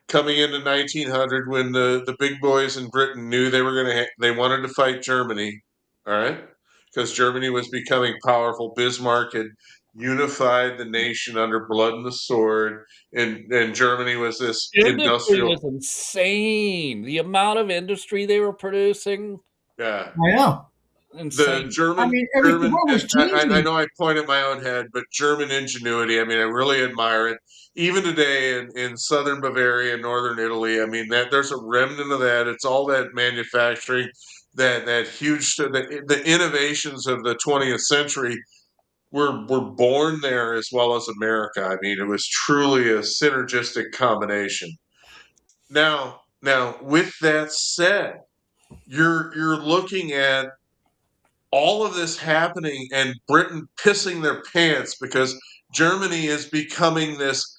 coming into 1900, when the big boys in Britain knew they wanted to fight Germany, all right? Because Germany was becoming powerful. Bismarck had unified the nation under blood and the sword, and Germany was this industrial. It was insane. The amount of industry they were producing. Yeah, I know. Insane. The German, I know I point at my own head, but German ingenuity, I really admire it. Even today in southern Bavaria, northern Italy, there's a remnant of that. It's all that manufacturing, that huge, the innovations of the 20th century were born there as well as America. It was truly a synergistic combination. Now, with that said, you're looking at all of this happening and Britain pissing their pants because Germany is becoming this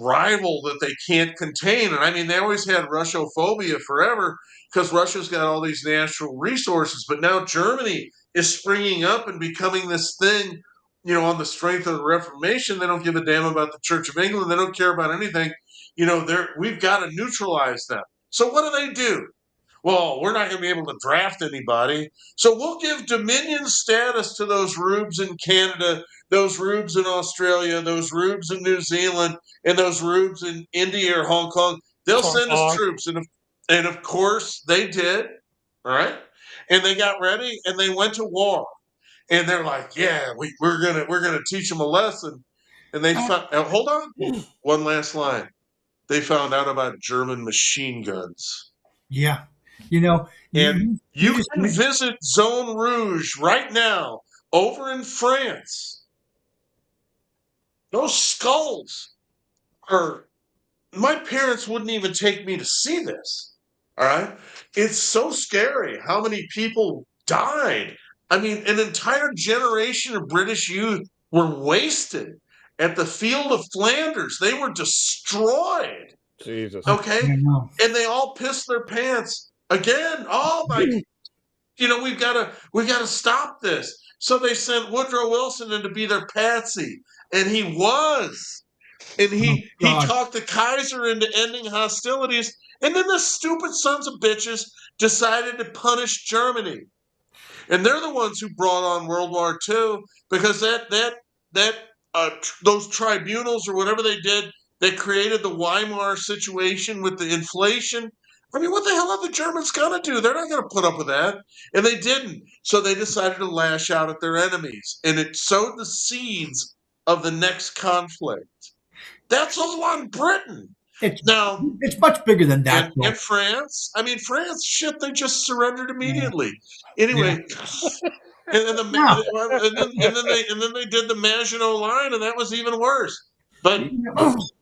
rival that they can't contain. And they always had Russophobia forever because Russia's got all these natural resources. But now Germany is springing up and becoming this thing, on the strength of the Reformation. They don't give a damn about the Church of England. They don't care about anything. we've got to neutralize them. So what do? Well, we're not going to be able to draft anybody. So we'll give Dominion status to those rubes in Canada, those rubes in Australia, those rubes in New Zealand, and those rubes in India or Hong Kong. They'll send us troops. And of course they did. All right. And they got ready and they went to war. And they're like, yeah, we're gonna teach them a lesson. And they found, hold on, one last line. They found out about German machine guns. Yeah. And you can visit Zone Rouge right now over in France. Those skulls are, my parents wouldn't even take me to see this. All right. It's so scary how many people died. I mean, an entire generation of British youth were wasted at the Field of Flanders. They were destroyed. Jesus. Okay. And they all pissed their pants again. Oh my, we've got to stop this. So they sent Woodrow Wilson in to be their patsy. And he was. And he talked the Kaiser into ending hostilities. And then the stupid sons of bitches decided to punish Germany. And they're the ones who brought on World War II because those tribunals or whatever they did, they created the Weimar situation with the inflation. I mean, what the hell are the Germans going to do? They're not going to put up with that. And they didn't. So they decided to lash out at their enemies. And it sowed the seeds of the next conflict. That's all on Britain. It's much bigger than that. And France, shit, they just surrendered immediately. Yeah. Anyway, and then they did the Maginot Line, and that was even worse. But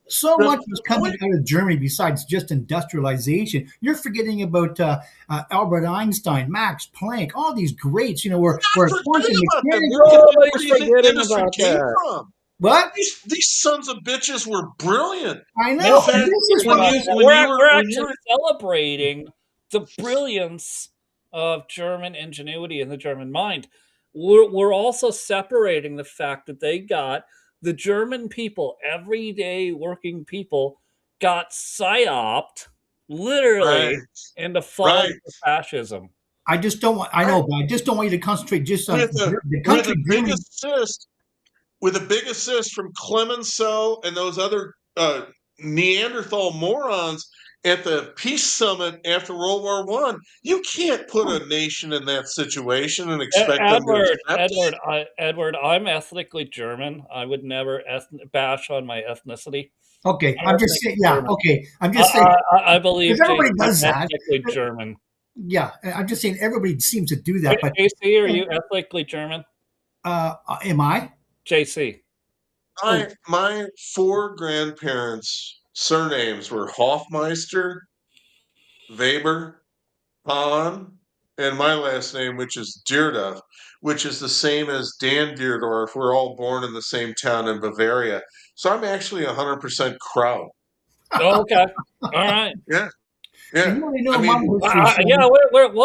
so much was coming out of Germany besides just industrialization. You're forgetting about Albert Einstein, Max Planck, all these greats. Were nobody's forgetting about that. What? These sons of bitches were brilliant. I know. We're actually celebrating the brilliance of German ingenuity and the German mind. We're also separating the fact that they got the German people, everyday working people, got psyoped literally into falling for fascism. I just don't want. I know, but I just don't want you to concentrate just on the country. With a big assist from Clemenceau and those other Neanderthal morons at the peace summit after World War I, you can't put a nation in that situation and expect them to accept it. Edward, I'm ethnically German. I would never bash on my ethnicity. Okay, I'm just saying. Yeah, okay, I'm just saying. I believe everybody does that. Ethnically German. Yeah, I'm just saying everybody seems to do that. But JC, are you ethnically German? Am I? JC. My 4 grandparents' surnames were Hofmeister, Weber, Hahn, and my last name, which is Deerdorf, which is the same as Dan Deerdorf. We're all born in the same town in Bavaria. So I'm actually 100% Kraut. Okay. All right. Yeah.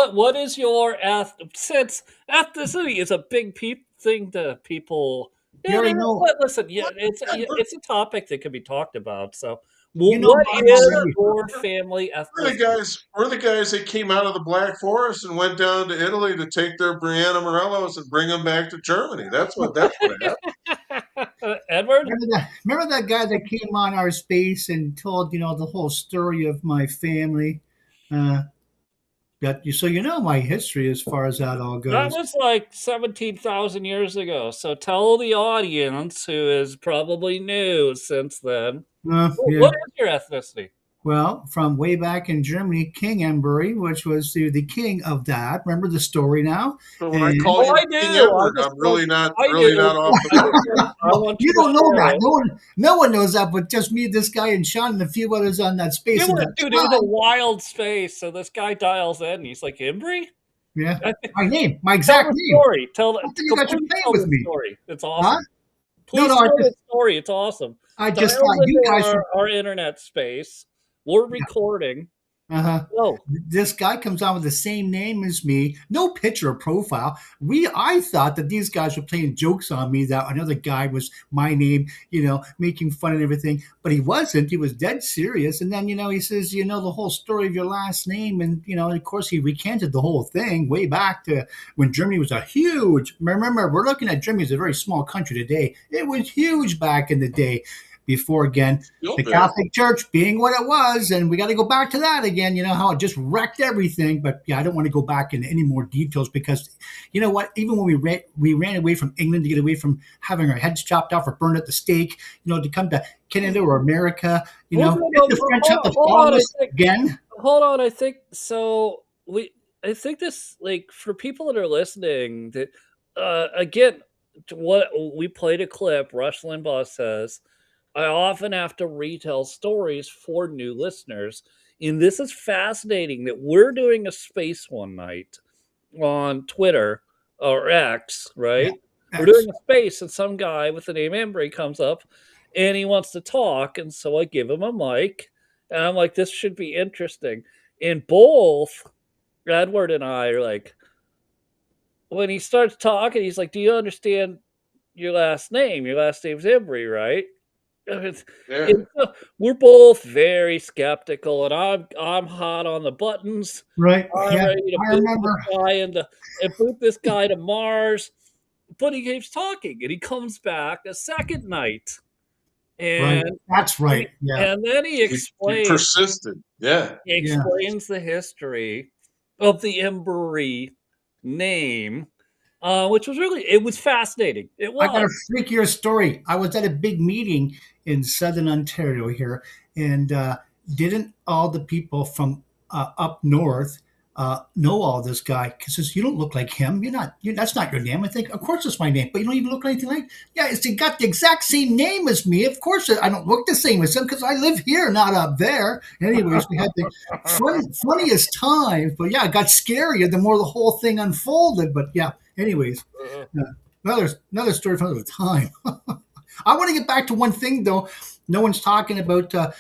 What is your since ethnicity is a big thing to people. Listen, it's a topic that can be talked about. So, what is your family ethnicity? We're the guys that came out of the Black Forest and went down to Italy to take their Brianna Morellos and bring them back to Germany. That's what happened. Edward? Remember that guy that came on our space and told, the whole story of my family? So my history as far as that all goes. That was like 17,000 years ago. So tell the audience who is probably new since then. What is your ethnicity? Well, from way back in Germany, King Embury, which was the king of that. Remember the story now? So when I call you King Edward, I'm really not off the book. You don't know that. No one knows that, but just me, this guy, and Sean, and a few others on that space. Dude, it was a wild space. So this guy dials in, and he's like, Embry? Yeah, my exact name. Story. You got your name with me. Story. It's awesome. Huh? Please tell the story. It's awesome. I just thought you guys our internet space. We're recording. Uh-huh. Oh, This guy comes on with the same name as me, no picture or profile. I thought that these guys were playing jokes on me, that another guy was my name, making fun and everything, but he wasn't. He was dead serious. And then, he says, the whole story of your last name. And, of course, he recanted the whole thing way back to when Germany was a huge, remember, we're looking at Germany as a very small country today. It was huge back in the day. Before, again, Still the big. Catholic Church being what it was, and we got to go back to that again. How it just wrecked everything. But yeah, I don't want to go back into any more details, because you know what? Even when we ran away from England to get away from having our heads chopped off or burned at the stake, to come to Canada or America, well, no, the French have to hold follow on, us again. hold on. I think so. I think this, like, for people that are listening, that again, what we played a clip. Rush Limbaugh says, I often have to retell stories for new listeners. And this is fascinating that we're doing a space one night on Twitter or X, right? Yeah, We're doing a space, and some guy with the name Embry comes up and he wants to talk. And so I give him a mic, and I'm like, this should be interesting. And both Edward and I are like, when he starts talking, he's like, do you understand your last name? Your last name's Embry, right? Yeah. We're both very skeptical, and I'm hot on the buttons. right. I'm Yeah, ready to I boot remember. this guy and boot this guy to Mars. But he keeps talking, and he comes back a second night, Right, and that's right. Yeah, and then he He persisted. Yeah. yeah. explains the history of the Embry name, which was it was fascinating. It I got was. a freakier story. I was at a big meeting in Southern Ontario here, and didn't all the people from up north know all this guy? Because says, you don't look like him. You're not. That's not your name. I think, of course, it's my name, but you don't even look anything like. Yeah, it's he got the exact same name as me. Of course, I don't look the same as him because I live here, not up there. Anyways, we had the funniest times, but yeah, it got scarier the more the whole thing unfolded. But yeah, anyways. Another story for another time. I want to get back to one thing, though. No one's talking about, a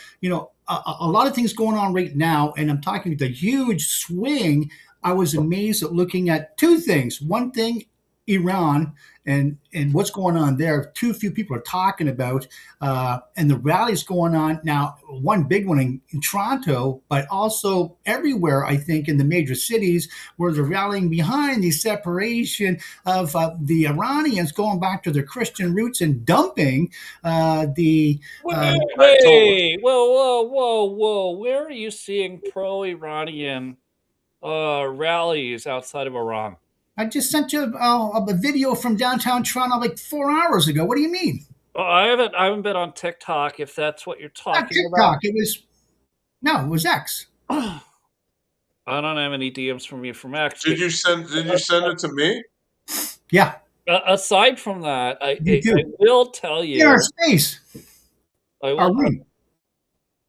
lot of things going on right now, and I'm talking the huge swing. I was amazed at looking at two things. One thing, Iran and what's going on there. Too few people are talking about, and the rallies going on now. One big one in Toronto, but also everywhere. I think in the major cities where they're rallying behind the separation of the Iranians going back to their Christian roots and dumping the. Hey, whoa! Where are you seeing pro-Iranian rallies outside of Iran? I just sent you a video from downtown Toronto like 4 hours ago. What do you mean? Oh, I haven't been on TikTok. If that's what you're Not talking TikTok. It was X. about, I don't have any DMs from you from X. Did you send it to me? Yeah, Aside from that, I do. will tell in our you. space. I Our will. room.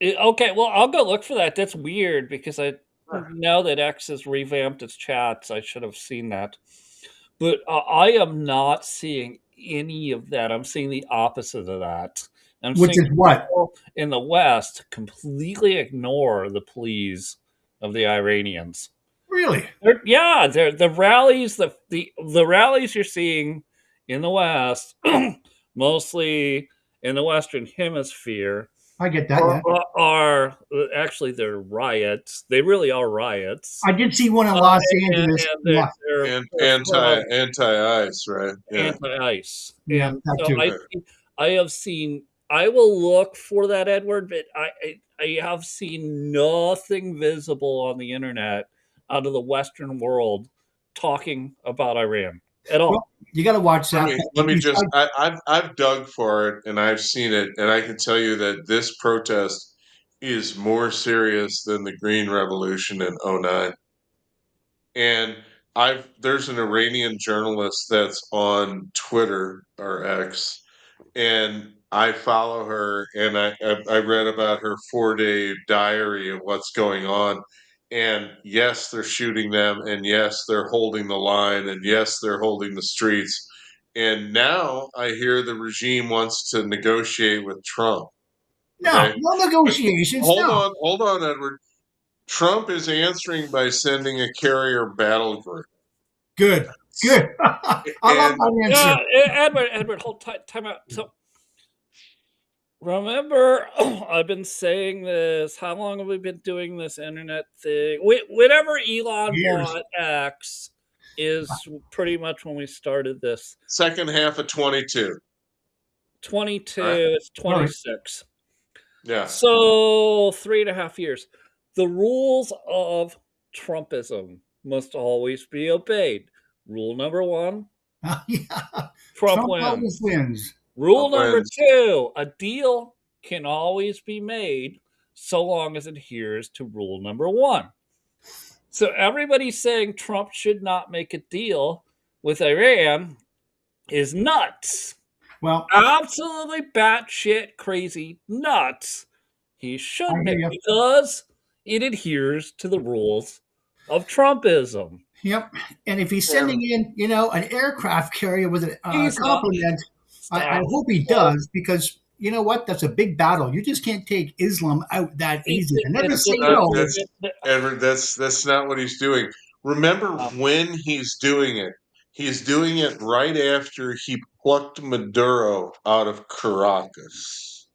Okay, well, I'll go look for that. That's weird because now that X has revamped its chats, I should have seen that. But I am not seeing any of that. I'm seeing the opposite of that. I'm Which seeing is what? people in the West completely ignore the pleas of the Iranians. Really? They're the rallies. The rallies you're seeing in the West, mostly in the Western Hemisphere, I get that. Yeah. are actually they're riots. They really are riots. I did see one in Los Angeles. And Yeah, they're Anti-ice, right? Yeah. anti-ice. yeah, And that so too. I have seen. I will look for that, Edward, but I have seen nothing visible on the internet out of the Western world talking about Iran at all. Well, you got to watch that. Let me just. I've dug for it and I've seen it, and I can tell you that this protest is more serious than the Green Revolution in '09. And there's an Iranian journalist that's on Twitter or X, and I follow her, and I read about her 4-day diary of what's going on. And yes, they're shooting them, and yes, they're holding the line, and yes, they're holding the streets. And now I hear the regime wants to negotiate with Trump. No, Okay, no negotiations. hold No. on, Edward. Trump is answering by sending a carrier battle group. Good. I love that answer. Edward, hold time out. So remember, I've been saying this. How long have we been doing this internet thing? Whenever Elon Years. bought X is pretty much when we started this. Second half of 22. 22, Right. it's 26. Yeah. So 3.5 years. The rules of Trumpism must always be obeyed. Rule number 1, Yeah. Trump always wins. Rule Trump number wins. 2, a deal can always be made so long as it adheres to rule number 1. So everybody saying Trump should not make a deal with Iran is nuts. Well, absolutely batshit crazy nuts. He should I hear make you. because it adheres to the rules of Trumpism. Yep. And if he's sending in, an aircraft carrier with a He's not. compliment, I hope he does, because you know what? That's a big battle. You just can't take Islam out that easy. I never say no. Edward, that's not what he's doing. Remember when he's doing it. He's doing it right after he plucked Maduro out of Caracas.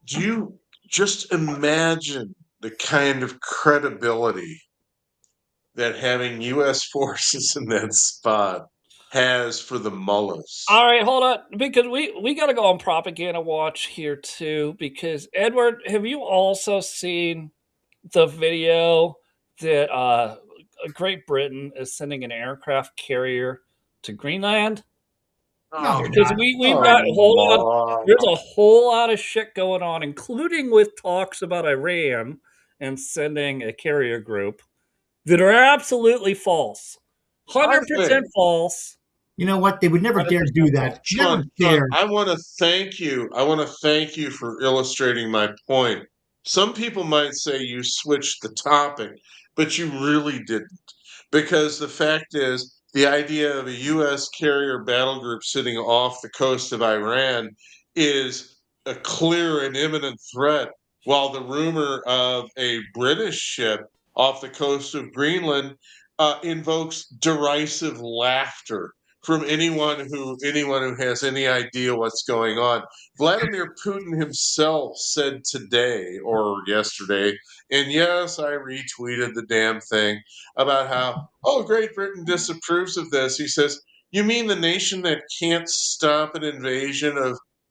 Do you just imagine the kind of credibility that having U.S. forces in that spot has for the mullahs? All right, hold on, because we got to go on propaganda watch here too, because Edward, have you also seen the video that Great Britain is sending an aircraft carrier to Greenland? No, because we've got there's a whole lot of shit going on, including with talks about Iran and sending a carrier group that are absolutely false. 100% false. You know what? They would never dare do that. Sean, I want to thank you. I want to thank you for illustrating my point. Some people might say you switched the topic, but you really didn't. Because the fact is, the idea of a U.S. carrier battle group sitting off the coast of Iran is a clear and imminent threat, while the rumor of a British ship off the coast of Greenland invokes derisive laughter from anyone who has any idea what's going on. Vladimir Putin himself said today or yesterday, and yes, I retweeted the damn thing, about how, Great Britain disapproves of this. He says, you mean the nation that can't stop an invasion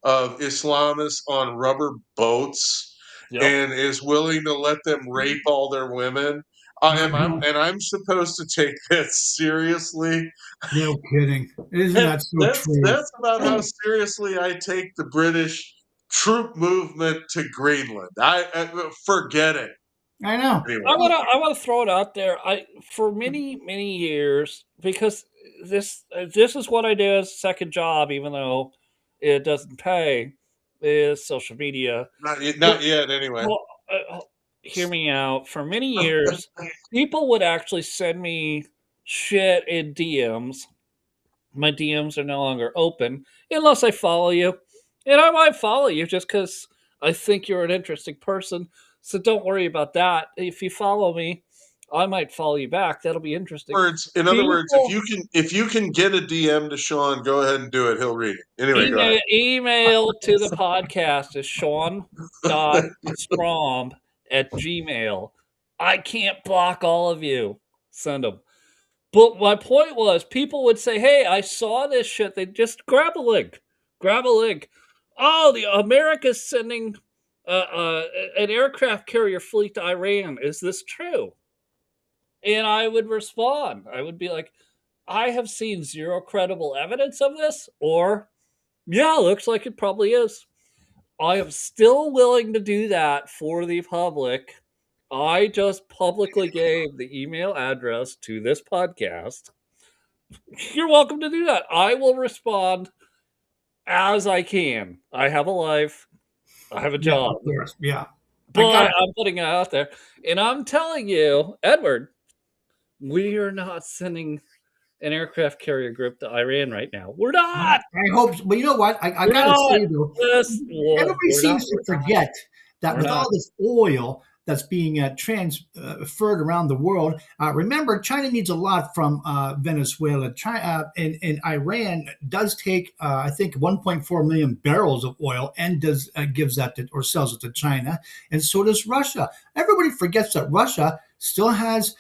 of Islamists on rubber boats and is willing to let them rape all their women? And I'm supposed to take that seriously? No kidding. Isn't that so true? That's about how seriously I take the British troop movement to Greenland. I forget it. I know. Anyway. I want to throw it out there. For many years, because this is what I do as a second job, even though it doesn't pay, is social media. Not yet, anyway. Well, hear me out. For many years, people would actually send me shit in DMs. My DMs are no longer open unless I follow you. And I might follow you just because I think you're an interesting person. So don't worry about that. If you follow me, I might follow you back. That'll be interesting. In other words, if you can get a DM to Sean, go ahead and do it. He'll read it. Anyway, go ahead. Email to the podcast is sean.strom@gmail. I can't block all of you. Send them. But my point was, people would say, hey, I saw this shit. They just grab a link. Oh, the America's sending an aircraft carrier fleet to Iran. Is this true? And I would respond. I would be like, I have seen zero credible evidence of this, or, yeah, looks like it probably is. I am still willing to do that for the public. I just publicly gave the email address to this podcast. You're welcome to do that. I will respond as I can. I have a life. I have a job. Yeah. But I'm putting it out there. And I'm telling you, Edward, we are not sending an aircraft carrier group to Iran right now. We're not. I hope. But you know what? I got to say, though, everybody seems to forget that with all this oil, that's being transferred around the world. Remember, China needs a lot from Venezuela. China and Iran does take, I think, 1.4 million barrels of oil and gives that to, or sells it to China, and so does Russia. Everybody forgets that Russia still has,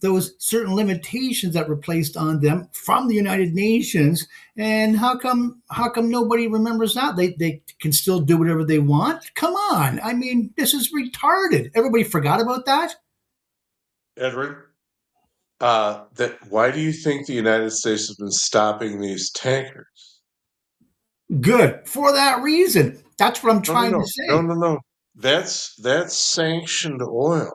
those certain limitations that were placed on them from the United Nations. And how come nobody remembers that? They can still do whatever they want? Come on. I mean, this is retarded. Everybody forgot about that? Edward, why do you think the United States has been stopping these tankers? Good. For that reason. That's what I'm trying to say. No. That's sanctioned oil.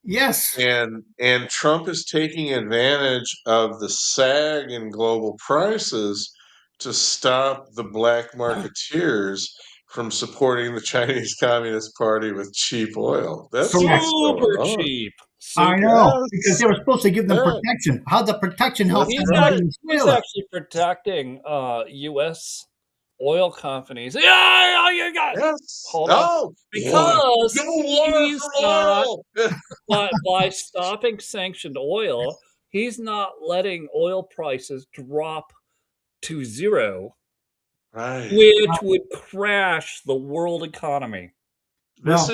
Yes. And Trump is taking advantage of the sag in global prices to stop the black marketeers from supporting the Chinese Communist Party with cheap oil. That's what's going super on. cheap. I know, because they were supposed to give them protection. How'd the protection help He's them? actually protecting U.S. oil companies. Yeah, you got. Yes. Hold on. Because he's not, by stopping sanctioned oil, he's not letting oil prices drop to zero, right, which would crash the world economy. This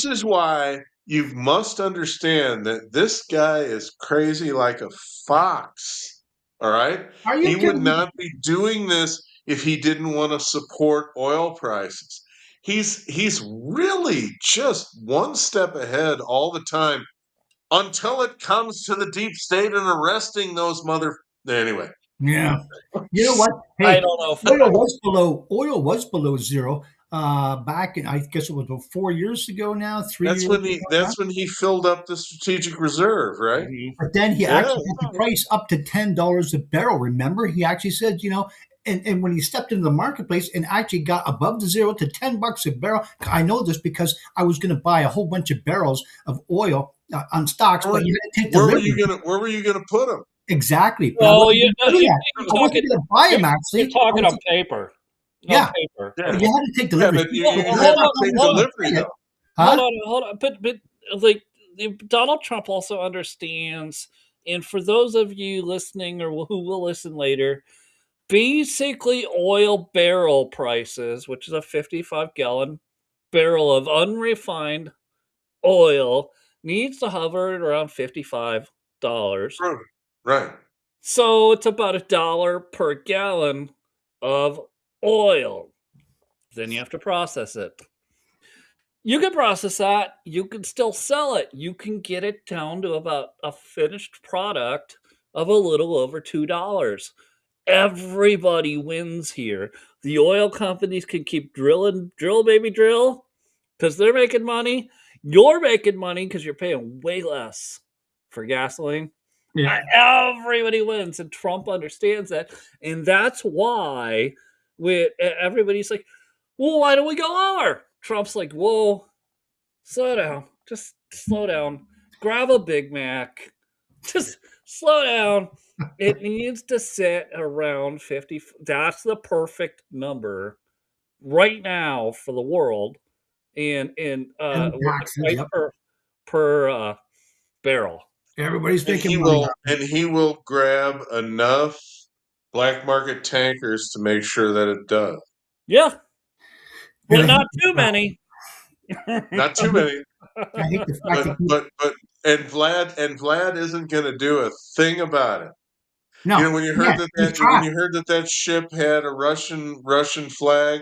is why you must understand that this guy is crazy like a fox. All right? He would not be doing this if he didn't want to support oil prices. He's really just one step ahead all the time until it comes to the deep state and arresting those anyway. Yeah. You know what? Hey, I don't know if oil was below zero back in, I guess it was 4 years ago now, 3 years ago. That's when he filled up the strategic reserve, right? But then he actually had the price up to $10 a barrel. Remember, he actually said, and when he stepped into the marketplace and actually got above the zero to $10 a barrel, I know this because I was going to buy a whole bunch of barrels of oil on stocks, but you had to take delivery. Where were you going to put them? Exactly. Well, you're I wasn't going to buy them, actually. You're talking on paper. Paper. Yeah. You had to take delivery. Yeah, but you had to take delivery, though. Hold on. But like, Donald Trump also understands, and for those of you listening or who will listen later, basically oil barrel prices, which is a 55-gallon barrel of unrefined oil, needs to hover at around $55. Right. So it's about $1 per gallon of oil. Then you have to process it. You can process that. You can still sell it. You can get it down to about a finished product of a little over $2. Everybody wins here. The oil companies can keep drilling, drill, baby, drill, because they're making money. You're making money because you're paying way less for gasoline. Yeah. Everybody wins, and Trump understands that. And that's why everybody's like, well, why don't we go lower? Trump's like, whoa, slow down. Just slow down. Grab a Big Mac. Just slow down. It needs to sit around 50. That's the perfect number right now for the world. And price per barrel. Everybody's thinking he will grab enough black market tankers to make sure that it does. Yeah. But not too many. Not too many. I hate the fact but Vlad isn't going to do a thing about it. No. When you heard that ship had a Russian flag,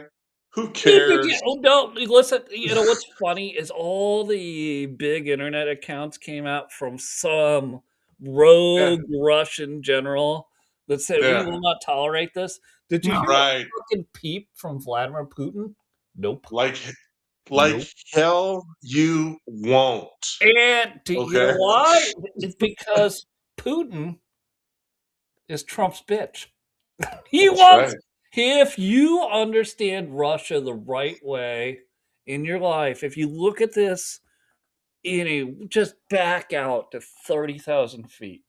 who cares? No, listen. What's funny is all the big internet accounts came out from some rogue Russian general that said we will not tolerate this. Did you hear a fucking peep from Vladimir Putin? Nope. Like hell, you won't. And you know why? It's because Putin is Trump's bitch. He wants. If you understand Russia the right way in your life, if you look at this just back out to 30,000 feet,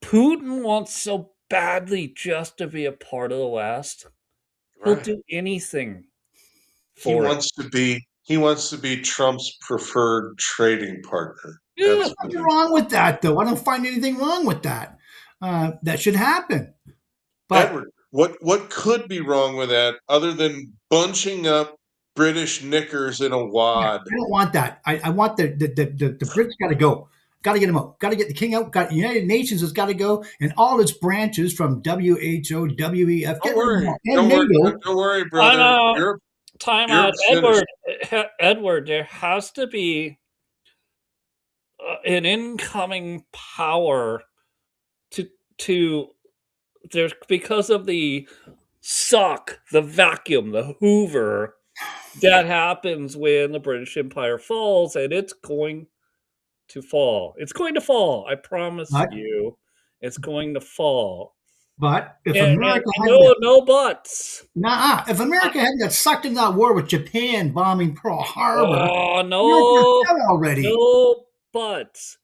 Putin wants so badly just to be a part of the West. He'll do anything. He wants to be He wants to be Trump's preferred trading partner. Yeah. That's what Nothing wrong with that, though. I don't find anything wrong with that. That should happen. But Edward, what could be wrong with that other than bunching up British knickers in a wad? I don't want that. I want the Brits got to go. Got to get them out. Got to get the king out. Got United Nations has got to go, and all its branches from WHO, WEF. Don't worry, don't worry, brother. You're Time out, Edward. Edward, there has to be an incoming power to there's because of the suck, the vacuum, the Hoover that happens when the British Empire falls, and it's going to fall. It's going to fall. I promise you, it's going to fall. But if And America no buts. if America hadn't got sucked into that war with Japan bombing Pearl Harbor, already. No buts.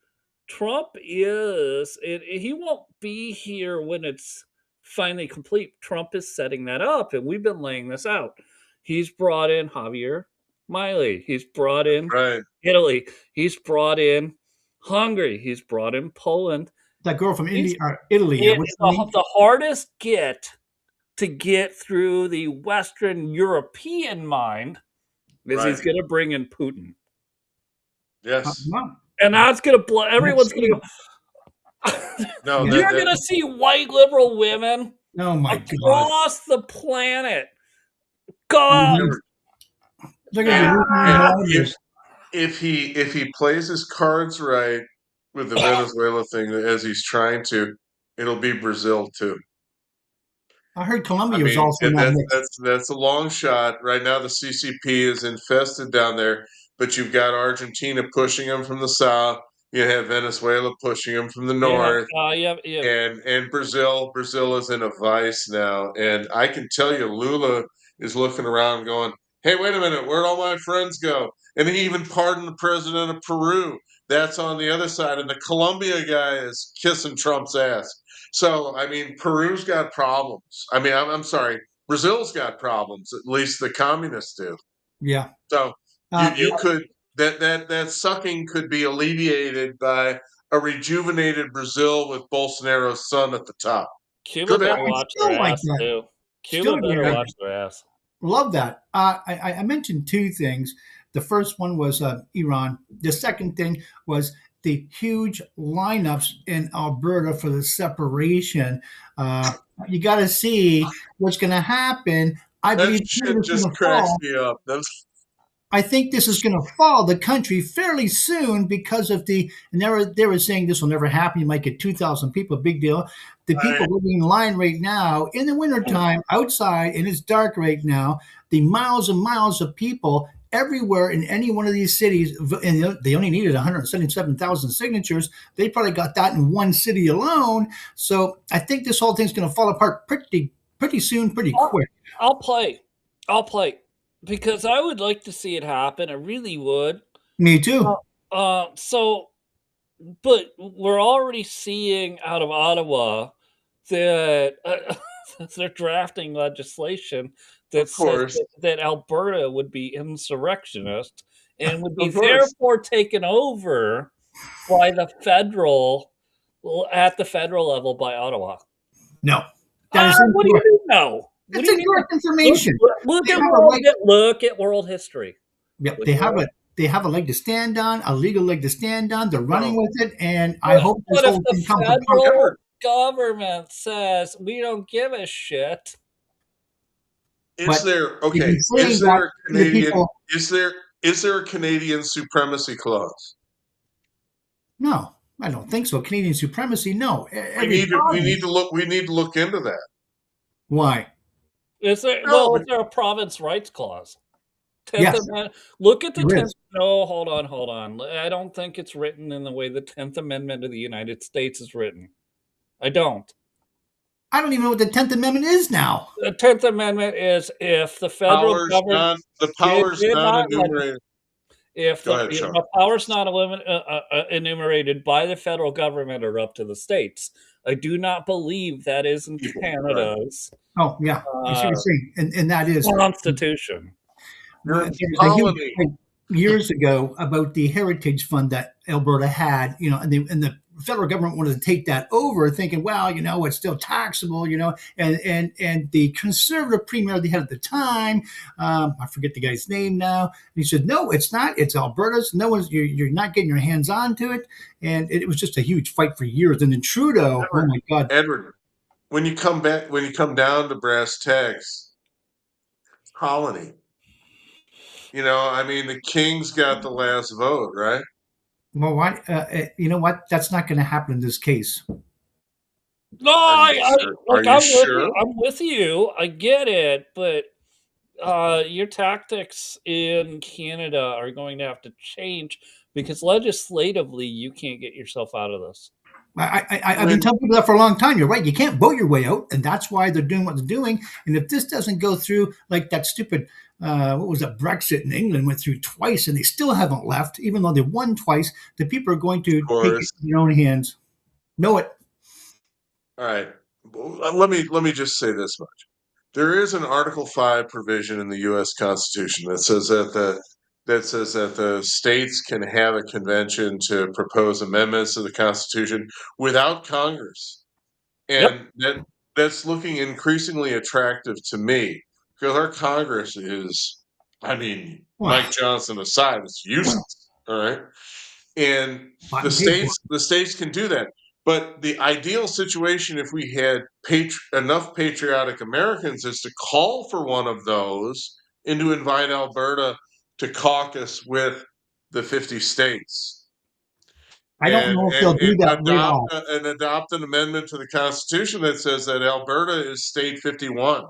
Trump is, he won't be here when it's finally complete. Trump is setting that up, and we've been laying this out. He's brought in Javier Milei. He's brought in Italy. He's brought in Hungary. He's brought in Poland. That girl from Italy. The hardest to get through the Western European mind is he's going to bring in Putin. Yes. And that's going to blow. Everyone's going to go. You're going to see white liberal women across the planet go out. If he plays his cards right with the Venezuela thing as he's trying to, it'll be Brazil too. I heard Colombia was also that's a long shot. Right now the CCP is infested down there, but you've got Argentina pushing them from the south. You have Venezuela pushing them from the north. And Brazil is in a vice now. And I can tell you, Lula is looking around going, hey, wait a minute, where'd all my friends go? And he even pardoned the president of Peru. That's on the other side. And the Colombia guy is kissing Trump's ass. So, I mean, Peru's got problems. I mean, I'm sorry, Brazil's got problems. At least the communists do. Yeah. So you could that sucking could be alleviated by a rejuvenated Brazil with Bolsonaro's son at the top. Cuba better watch their ass too. Cuba better watch their ass. Love that. I mentioned two things. The first one was Iran. The second thing was the huge lineups in Alberta for the separation. You got to see what's going to happen. I believe shit just cracks me up. I think this is going to fall the country fairly soon because of they were saying this will never happen. You might get 2,000 people, big deal. The people living in line right now in the wintertime outside, and it's dark right now, the miles and miles of people everywhere in any one of these cities, and they only needed 177,000 signatures. They probably got that in one city alone. So I think this whole thing's going to fall apart pretty soon, pretty quick. I'll play. Because I would like to see it happen. I really would. Me too. But we're already seeing out of Ottawa that they're drafting legislation that says that Alberta would be insurrectionist and would be therefore taken over by the federal level by Ottawa. No. What do you mean no? It's incorrect information. Look at world history. Yep, they have a leg to stand on, a legal leg to stand on. They're running with it, and I hope this whole thing comes to federal government says we don't give a shit. Is there a Canadian supremacy clause? No, I don't think so. Canadian supremacy, no. We need to look into that. Why? Is there a province rights clause? Look at the 10th. No, hold on. I don't think it's written in the way the 10th Amendment of the United States is written. I don't even know what the 10th Amendment is now. The 10th Amendment is if the federal government the power's not enumerated. If the power's not enumerated by the federal government or up to the states. I do not believe that is in Canada's. Oh, yeah. I see what you're saying. And that is Constitution. You're a there's a huge colony. fight years ago about the heritage fund that Alberta had, and the federal government wanted to take that over, thinking, well, it's still taxable, and the conservative premier they had at the time, I forget the guy's name now, and he said, no, it's not, it's Alberta's, no one's, you're not getting your hands onto it, and it was just a huge fight for years. And then Trudeau, oh my God, Edward, when you come down to brass tacks, colony. The king's got the last vote, right? well, what, you know what? That's not going to happen in this case. No, Are you sure? I'm with you. I get it, but your tactics in Canada are going to have to change because legislatively you can't get yourself out of this. I've been telling people that for a long time. You're right. You can't vote your way out, and that's why they're doing what they're doing. And if this doesn't go through, like that stupid, what was it, Brexit in England went through twice, and they still haven't left, even though they won twice, the people are going to take it in their own hands. Know it. All right. Let me just say this much. There is an Article 5 provision in the U.S. Constitution that says that the states can have a convention to propose amendments to the Constitution without Congress. And that's looking increasingly attractive to me because our Congress is, Mike Johnson aside, it's useless. All right. And the states can do that. But the ideal situation, if we had enough patriotic Americans, is to call for one of those and to invite Alberta to caucus with the 50 states. I don't know if they'll do that and adopt an amendment to the Constitution that says that Alberta is state 51.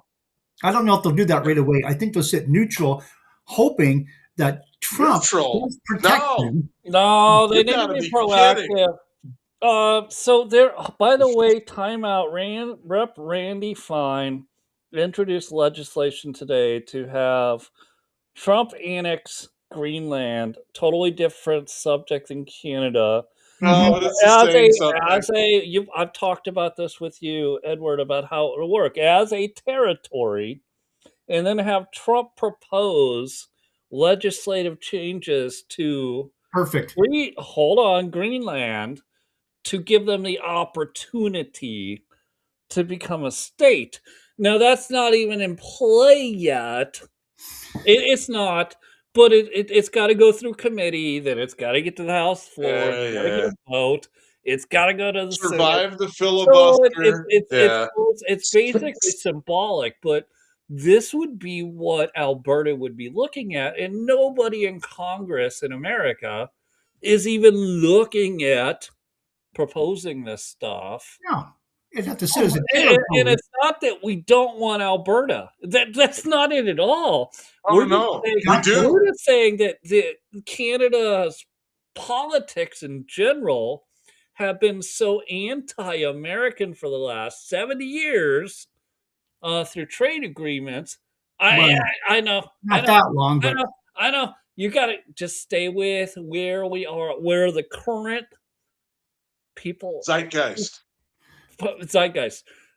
I don't know if they'll do that right away. I think they'll sit neutral, hoping that Trump will protect them. No, they need to be proactive. So there, by the way, timeout. Rep. Randy Fine introduced legislation today to have Trump annex Greenland, totally different subject in Canada. No, but it's the same subject. I've talked about this with you, Edward, about how it will work as a territory, and then have Trump propose legislative changes to Greenland to give them the opportunity to become a state. Now, that's not even in play yet. It's not, but it's got to go through committee, then it's got to get to the House floor, it's got to get a vote, it's got to go to the Survive the filibuster. So it's basically symbolic, but this would be what Alberta would be looking at, and nobody in Congress in America is even looking at proposing this stuff. No, it'd have to sit as a and it's not that we don't want Alberta. That's not it at all. We do. We're just saying that Canada's politics in general have been so anti-American for the last 70 years through trade agreements. I know. Not that long, but I know. You got to just stay with where we are, where the current people zeitgeist,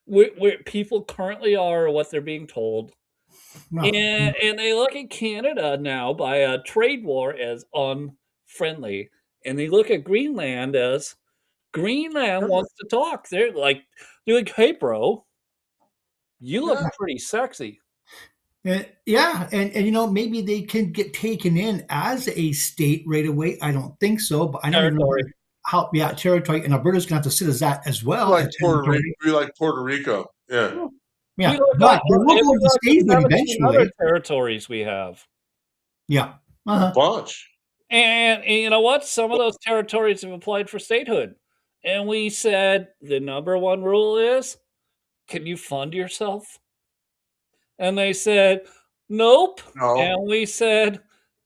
where people currently are, what they're being told, and they look at Canada now by a trade war as unfriendly, and they look at Greenland as Greenland wants to talk. They're like, hey, bro, you look pretty sexy. Yeah, and maybe they can get taken in as a state right away. I don't think so, but I never know how. Yeah, territory, and Alberta's gonna have to sit as that as well. Like Puerto Rico. Yeah. Yeah, but they will go to the statehood eventually. Other territories we have. Yeah, a bunch. And you know what? Some of those territories have applied for statehood, and we said the number one rule is, can you fund yourself? And they said, nope. No. And we said,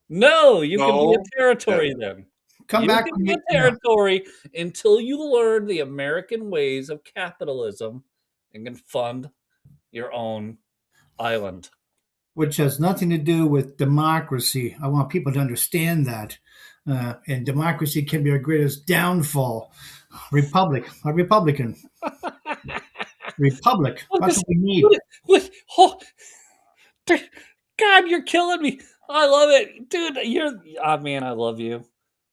no, you can be a territory then. Come back to the territory until you learn the American ways of capitalism and can fund your own island. Which has nothing to do with democracy. I want people to understand that. And democracy can be our greatest downfall. A Republican. Republic. That's what we need. God, you're killing me. I love it, dude. Man, I love you.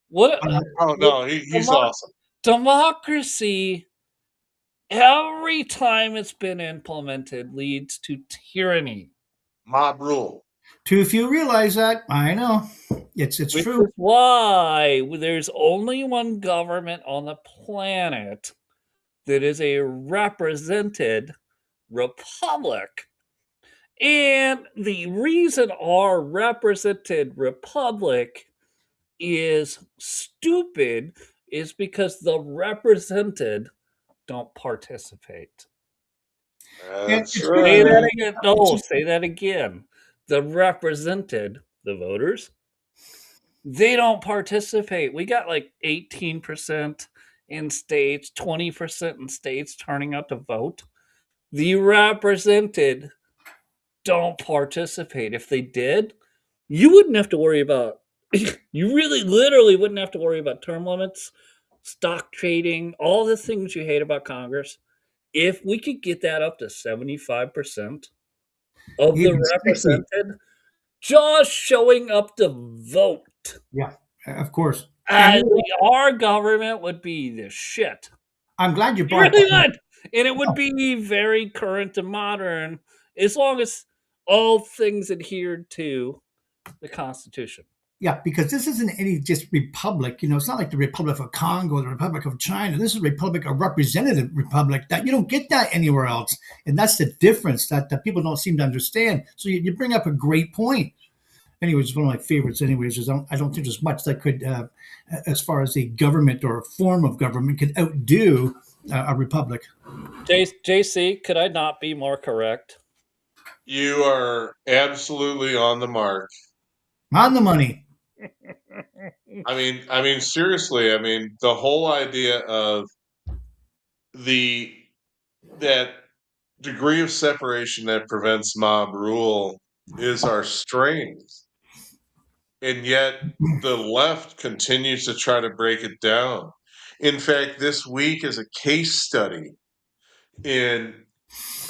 What? Oh no, he's awesome. Democracy, every time it's been implemented, leads to tyranny. Mob rule. Too few realize that. I know. It's Which true. is why there's only one government on the planet that is a represented republic. And the reason our represented republic is stupid is because the represented don't participate. That's It's right. Say that again. No, say that again. The represented, the voters, they don't participate. We got like 18% in states, 20% in states turning out to vote. The represented don't participate. If they did, you wouldn't have to worry about, you really literally wouldn't have to worry about term limits, stock trading, all the things you hate about Congress. If we could get that up to 75% of the Even 60. represented just showing up to vote, Yeah, of course. And our government would be the shit. I'm glad you It brought really that up. would. And it would be very current and modern as long as all things adhered to the Constitution. Yeah, because this isn't any just republic. It's not like the Republic of Congo, the Republic of China. This is a republic, a representative republic that you don't get that anywhere else. And that's the difference that people don't seem to understand. So you bring up a great point. Anyways, it's one of my favorites. Anyways, I don't think there's much that could, as far as a government or a form of government, could outdo a republic. JC, could I not be more correct? You are absolutely on the mark. On the money. I mean, seriously. I mean, the whole idea of that degree of separation that prevents mob rule is our strength, and yet the left continues to try to break it down. In fact, this week is a case study in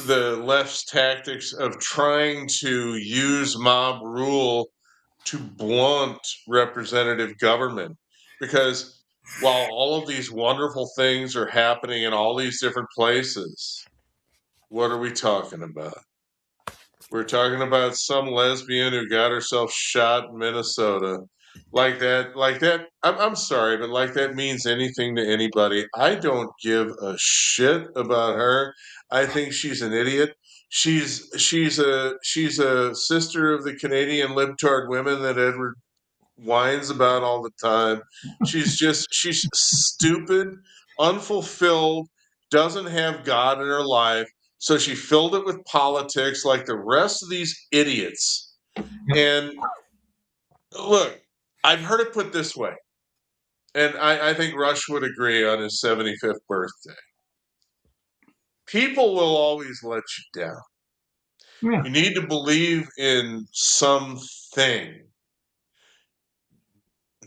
the left's tactics of trying to use mob rule to blunt representative government. Because while all of these wonderful things are happening in all these different places, what are we talking about? We're talking about some lesbian who got herself shot in Minnesota. Like that. I'm sorry, but like that means anything to anybody. I don't give a shit about her. I think she's an idiot. She's a sister of the Canadian libtard women that Edward whines about all the time. She's stupid, unfulfilled, doesn't have God in her life. So she filled it with politics like the rest of these idiots. And look, I've heard it put this way, and I think Rush would agree on his 75th birthday. People will always let you down. Yeah. You need to believe in something,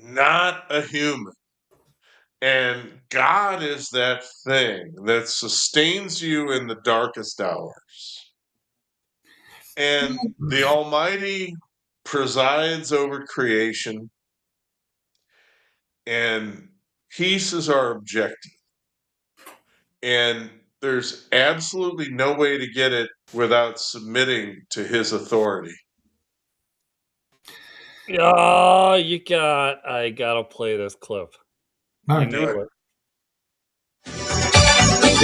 not a human. And God is that thing that sustains you in the darkest hours. And the Almighty presides over creation, and peace is our objective. And there's absolutely no way to get it without submitting to his authority. Oh, I gotta play this clip. All I right. knew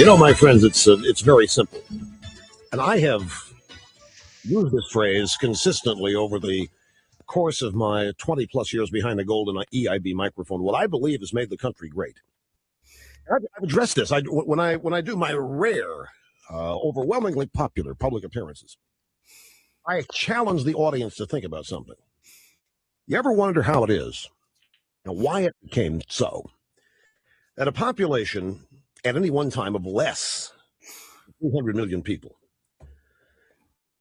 it. My friends, it's very simple. And I have used this phrase consistently over the course of my 20 plus years behind the golden EIB microphone. What I believe has made the country great. I've addressed this. When I do my rare, overwhelmingly popular public appearances, I challenge the audience to think about something. You ever wonder how it is and why it became so that a population at any one time of less than 300 million people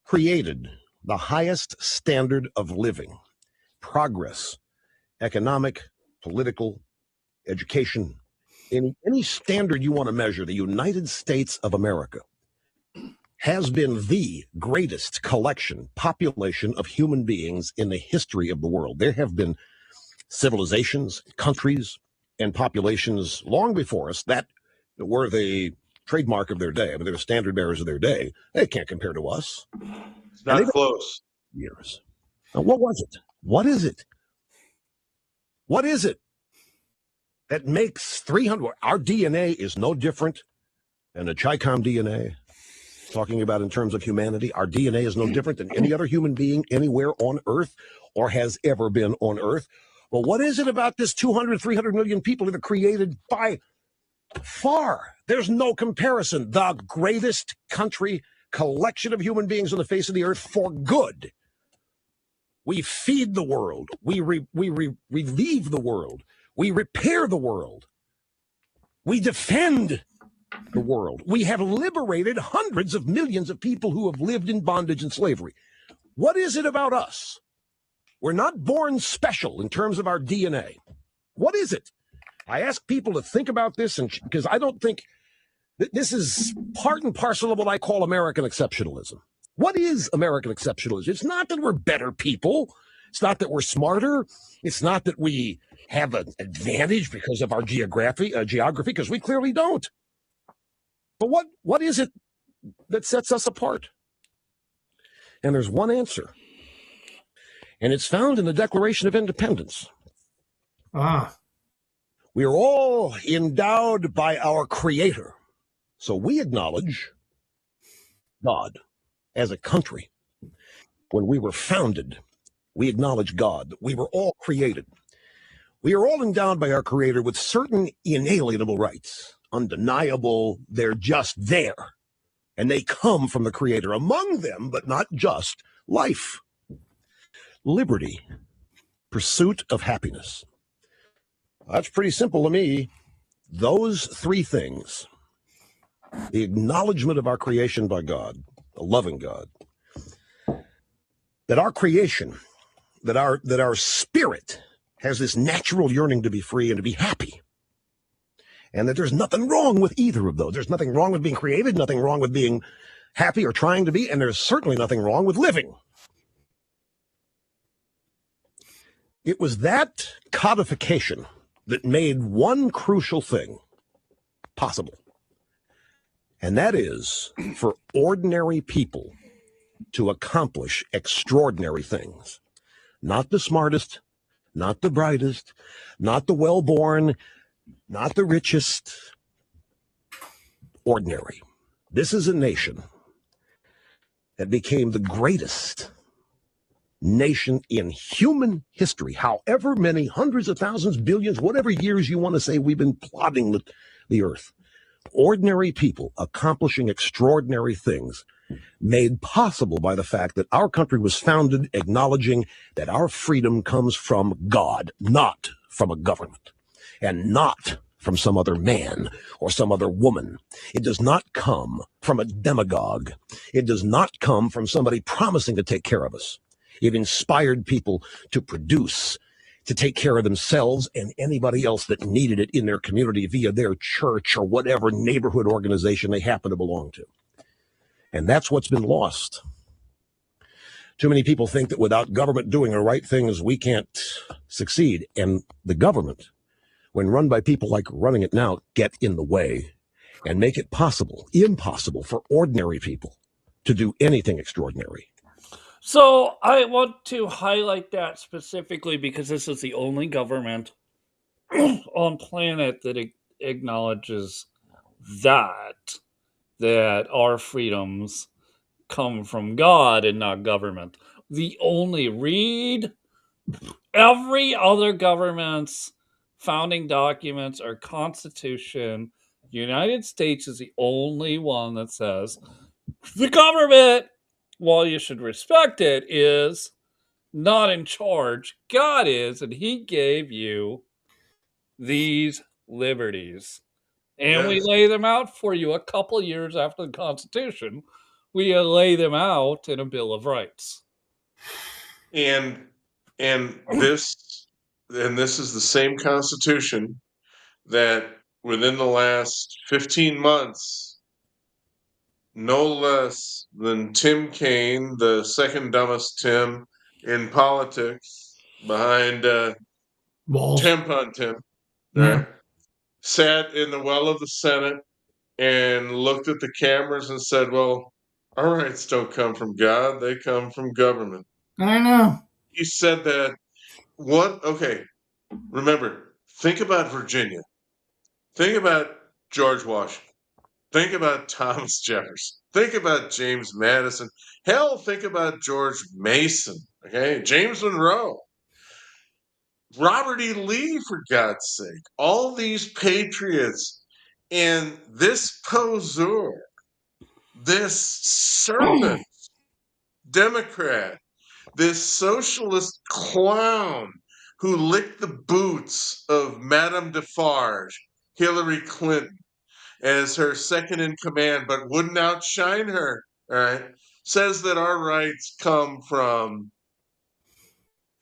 created the highest standard of living, progress, economic, political, education, any standard you want to measure, the United States of America has been the greatest population of human beings in the history of the world. There have been civilizations, countries, and populations long before us that were the trademark of their day. I mean, they were standard bearers of their day. They can't compare to us. It's not close. Years. Now, what was it? What is it? What is it that makes 300? Our DNA is no different than the Chi-Com DNA. Talking about in terms of humanity, our DNA is no different than any other human being anywhere on Earth or has ever been on Earth. Well, what is it about this 200, 300 million people that are created by far? There's no comparison. The greatest collection of human beings on the face of the earth for good. We feed the world. We relieve the world. We repair the world. We defend the world. We have liberated hundreds of millions of people who have lived in bondage and slavery. What is it about us? We're not born special in terms of our DNA. What is it? I ask people to think about this, and because I don't think that this is part and parcel of what I call American exceptionalism. What is American exceptionalism? It's not that we're better people. It's not that we're smarter. It's not that we have an advantage because of our geography, because we clearly don't. But what is it that sets us apart? And there's one answer. And it's found in the Declaration of Independence. We are all endowed by our Creator. So we acknowledge God as a country. When we were founded, we acknowledge God. We were all created. We are all endowed by our Creator with certain inalienable rights. Undeniable, they're just there. And they come from the Creator. Among them, but not just, life, liberty, pursuit of happiness. That's pretty simple to me. Those three things, the acknowledgement of our creation by God, a loving God, that our creation, that our spirit has this natural yearning to be free and to be happy, and that there's nothing wrong with either of those. There's nothing wrong with being created, nothing wrong with being happy or trying to be, and there's certainly nothing wrong with living. It was that codification that made one crucial thing possible, and that is for ordinary people to accomplish extraordinary things. Not the smartest, not the brightest, not the well-born, not the richest, ordinary. This is a nation that became the greatest nation in human history, however many hundreds of thousands, billions, whatever years you want to say we've been plodding the earth. Ordinary people accomplishing extraordinary things made possible by the fact that our country was founded acknowledging that our freedom comes from God, not from a government, and not from some other man or some other woman. It does not come from a demagogue. It does not come from somebody promising to take care of us. It inspired people to produce, to take care of themselves and anybody else that needed it in their community via their church or whatever neighborhood organization they happen to belong to. And that's what's been lost. Too many people think that without government doing the right things, we can't succeed. And the government, when run by people like running it now, get in the way and make it impossible for ordinary people to do anything extraordinary. So I want to highlight that specifically because this is the only government on planet that acknowledges that our freedoms come from God and not government. Read every other government's founding documents or constitution. The United States is the only one that says the government, while you should respect it, is not in charge. God is, and he gave you these liberties. And we lay them out for you a couple years after the Constitution. We lay them out in a Bill of Rights. And this is the same Constitution that within the last 15 months no less than Tim Kaine, the second dumbest Tim in politics, behind Walls. Tampon Tim, Yeah. right? Sat in the well of the Senate and looked at the cameras and said, well, our rights don't come from God, they come from government. I know. He said that. What? Okay, remember, think about Virginia. Think about George Washington. Think about Thomas Jefferson. Think about James Madison. Hell, think about George Mason. Okay, James Monroe. Robert E. Lee, for God's sake. All these patriots and this poseur, this serpent Democrat, this socialist clown who licked the boots of Madame Defarge, Hillary Clinton, as her second in command, but wouldn't outshine her, all right, says that our rights come from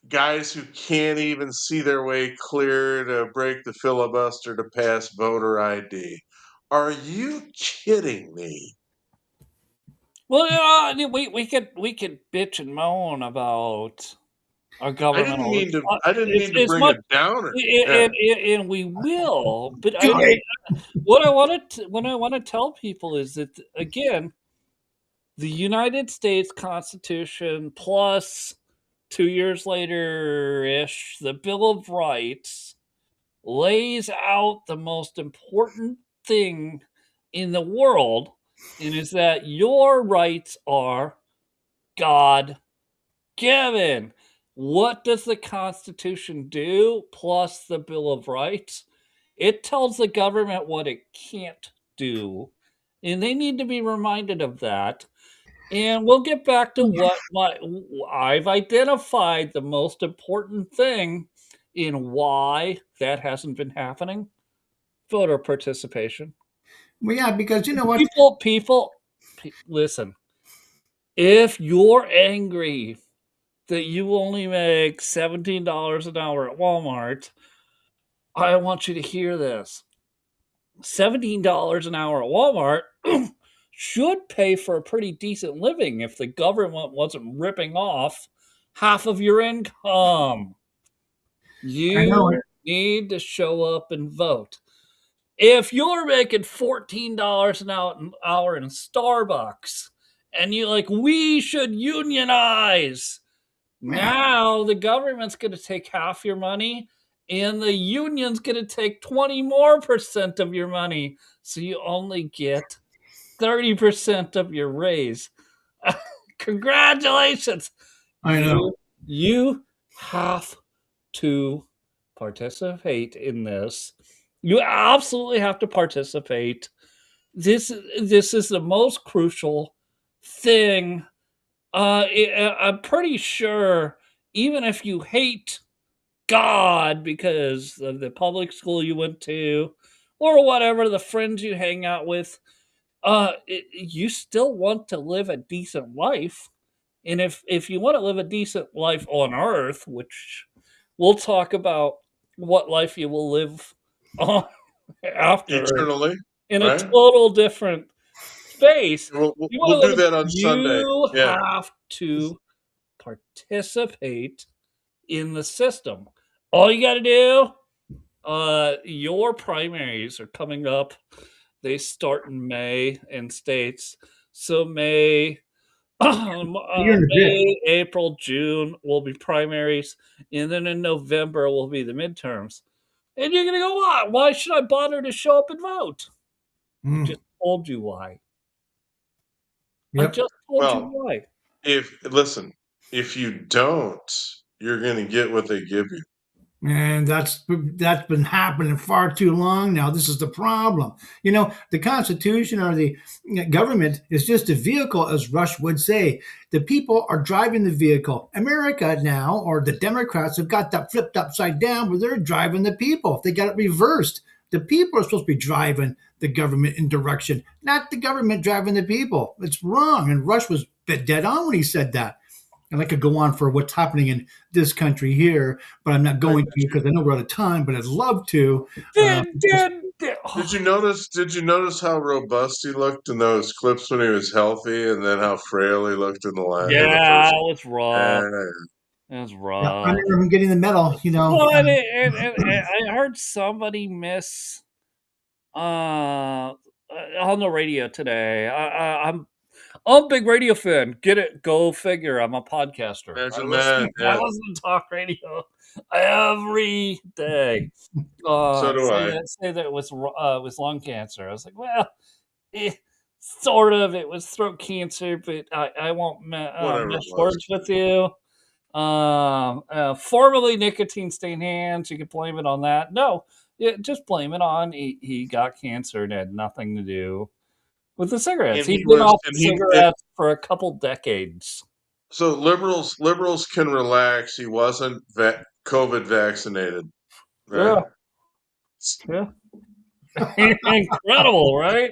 guys who can't even see their way clear to break the filibuster to pass voter ID. Are you kidding me? Well, we could bitch and moan about our government. I didn't mean to bring much, a downer. Yeah. and we will. But Good. what I want to tell people is that, again, the United States Constitution plus 2 years later ish, the Bill of Rights lays out the most important thing in the world, and is that your rights are God given. What does the Constitution do plus the Bill of Rights? It tells the government what it can't do, and they need to be reminded of that. And we'll get back to what I've identified the most important thing in why that hasn't been happening: voter participation. Well, yeah, because you know what? Listen. If you're angry that you only make $17 an hour at Walmart, I want you to hear this. $17 an hour at Walmart should pay for a pretty decent living if the government wasn't ripping off half of your income. You need to show up and vote. If you're making $14 an hour in Starbucks and you're like, we should unionize, now the government's going to take half your money and the union's going to take 20% more of your money. So you only get 30% of your raise. Congratulations. I know. You have to participate in this. You absolutely have to participate. This is the most crucial thing. I'm pretty sure even if you hate God because of the public school you went to or whatever, the friends you hang out with, you still want to live a decent life. And if you want to live a decent life on Earth, which we'll talk about what life you will live on after Eternally, in right? a total different space. We'll do that on Sunday. You have to participate in the system. All you got to do, your primaries are coming up. They start in May in states. So May, April, June will be primaries. And then in November will be the midterms. And you're going to go, why should I bother to show up and vote? I just told you why. Yep. I just told you why. If you don't, you're going to get what they give you. And that's been happening far too long now. This is the problem. You know, the Constitution or the government is just a vehicle, as Rush would say. The people are driving the vehicle. America now, or the Democrats, have got that flipped upside down where they're driving the people. They got it reversed. The people are supposed to be driving the government in direction, not the government driving the people. It's wrong. And Rush was dead on when he said that. And I could go on for what's happening in this country here, but I'm not going to because I know we're out of time, but I'd love to. Did Did you notice? Did you notice how robust he looked in those clips when he was healthy, and then how frail he looked in the Yeah, first? it was rough. It was Yeah, I rough. remember him getting the medal. Well, and I heard somebody miss on the radio today. I'm a big radio fan. Get it? Go figure. I'm a podcaster. Imagine that. I listen to talk radio every day. So do I. Say that it was lung cancer. I was like, well, sort of. It was throat cancer, but I won't Whatever it mess was. words with you. Formerly nicotine stained hands. You could blame it on that. No, just blame it on he got cancer and had nothing to do with the cigarettes. He's been off cigarettes for a couple decades. So liberals can relax. He wasn't COVID vaccinated. Right? Yeah. Incredible, right?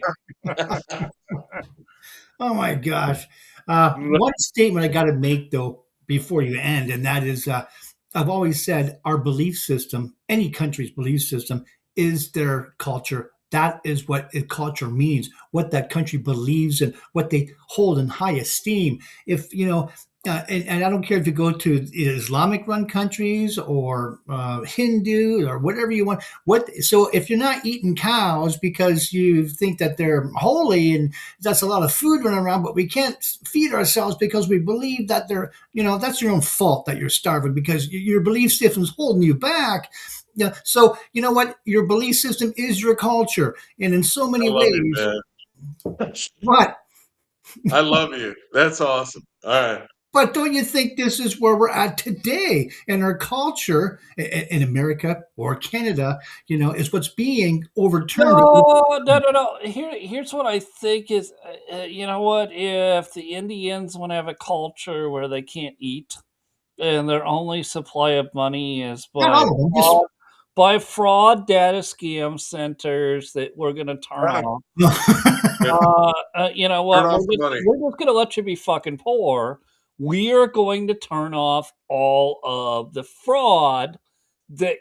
Oh my gosh. One statement I got to make though before you end, and that is, I've always said our belief system, any country's belief system, is their culture. That is what a culture means, what that country believes in, what they hold in high esteem. If, and I don't care if you go to Islamic run countries or Hindu or whatever you want. So if you're not eating cows because you think that they're holy and that's a lot of food running around, but we can't feed ourselves because we believe that they're, that's your own fault that you're starving because your belief system's holding you back. Yeah. So you know what? Your belief system is your culture. And in so many ways. You, what? I love you. That's awesome. All right. But don't you think this is where we're at today in our culture in America or Canada, is what's being overturned? No. Here's what I think is, you know what? If the Indians want to have a culture where they can't eat and their only supply of money is by fraud data scam centers that we're going to turn off. You know what? We're just going to let you be fucking poor. We are going to turn off all of the fraud that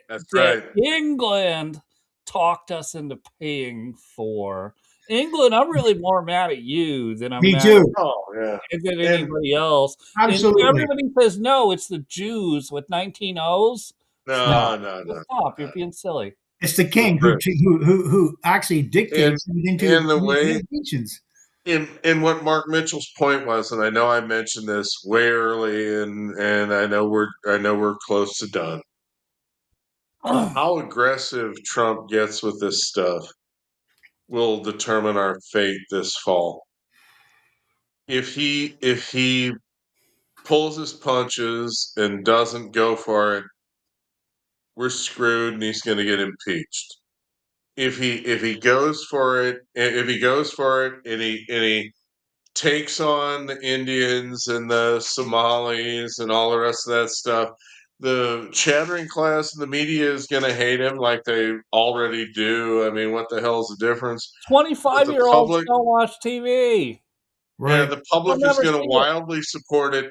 England talked us into paying for. England, I'm really more mad at you than I'm mad at anybody else. Absolutely. And everybody says, no, it's the Jews with 19 O's. No. Stop. You're being silly. It's the king who actually dictates into the way nations. And what Mark Mitchell's point was, and I know I mentioned this way early, and I know we're close to done. How aggressive Trump gets with this stuff will determine our fate this fall. If he pulls his punches and doesn't go for it, we're screwed, and he's going to get impeached. If he goes for it, and he takes on the Indians and the Somalis and all the rest of that stuff, the chattering class in the media is going to hate him like they already do. I mean, what the hell is the difference? 25-year-olds don't watch TV. Right. Yeah, the public is going to wildly support it,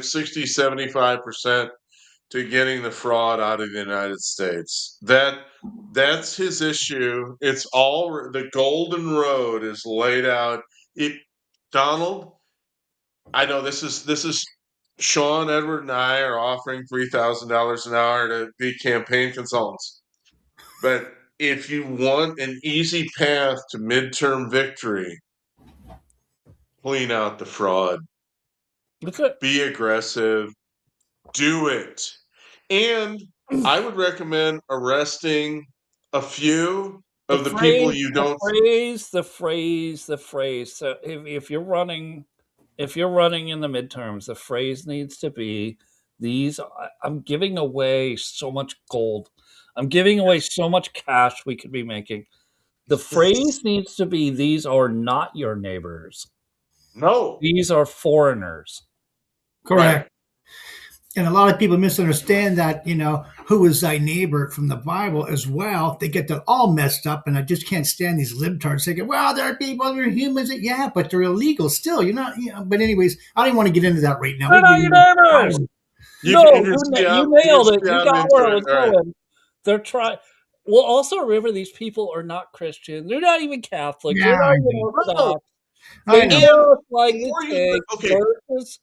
60, 75% to getting the fraud out of the United States. That's his issue. It's all the golden road is laid out. Donald, I know this is Sean, Edward, and I are offering $3,000 an hour to be campaign consultants. But if you want an easy path to midterm victory, clean out the fraud. Be aggressive. Do it. And I would recommend arresting a few of the people you don't. The phrase. So if you're running in the midterms, the phrase needs to be I'm giving away so much gold. I'm giving away so much cash we could be making. The phrase needs to be, these are not your neighbors. No. These are foreigners. Correct. Right. And a lot of people misunderstand that, who is thy neighbor from the Bible as well. They get that all messed up, and I just can't stand these libtards saying, well, there are people, they're humans. Yeah, but they're illegal still. You're not, but anyways, I don't want to get into that right now. They're not your neighbors. You nailed it. You got where I was going. They're trying. Well, also remember these people are not Christian. They're not even Catholic. Yeah, They're not I even know. Orthodox. I They know. just like The to more you take okay, verses,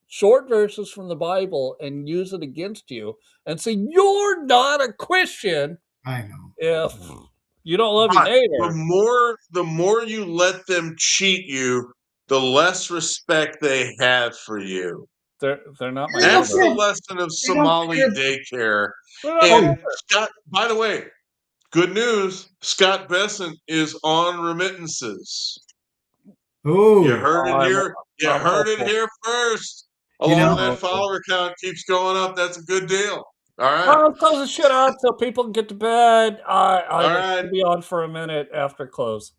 short verses from the Bible and use it against you and say you're not a Christian I know. if you don't love your but neighbor. the more you let them cheat you, the less respect they have for you. They're not my They don't That's neighbor. the care. lesson of They don't Somali care. daycare. They're not my Oh, And neighbor. Scott, by the way, good news, Scott Besant is on remittances. You oh, heard it I'm here. You I'm heard it hopeful. here first. you Along know, with that follower count keeps going up. That's a good deal. All right. I'll close the shit out so people can get to bed. I All will right. be on for a minute after close.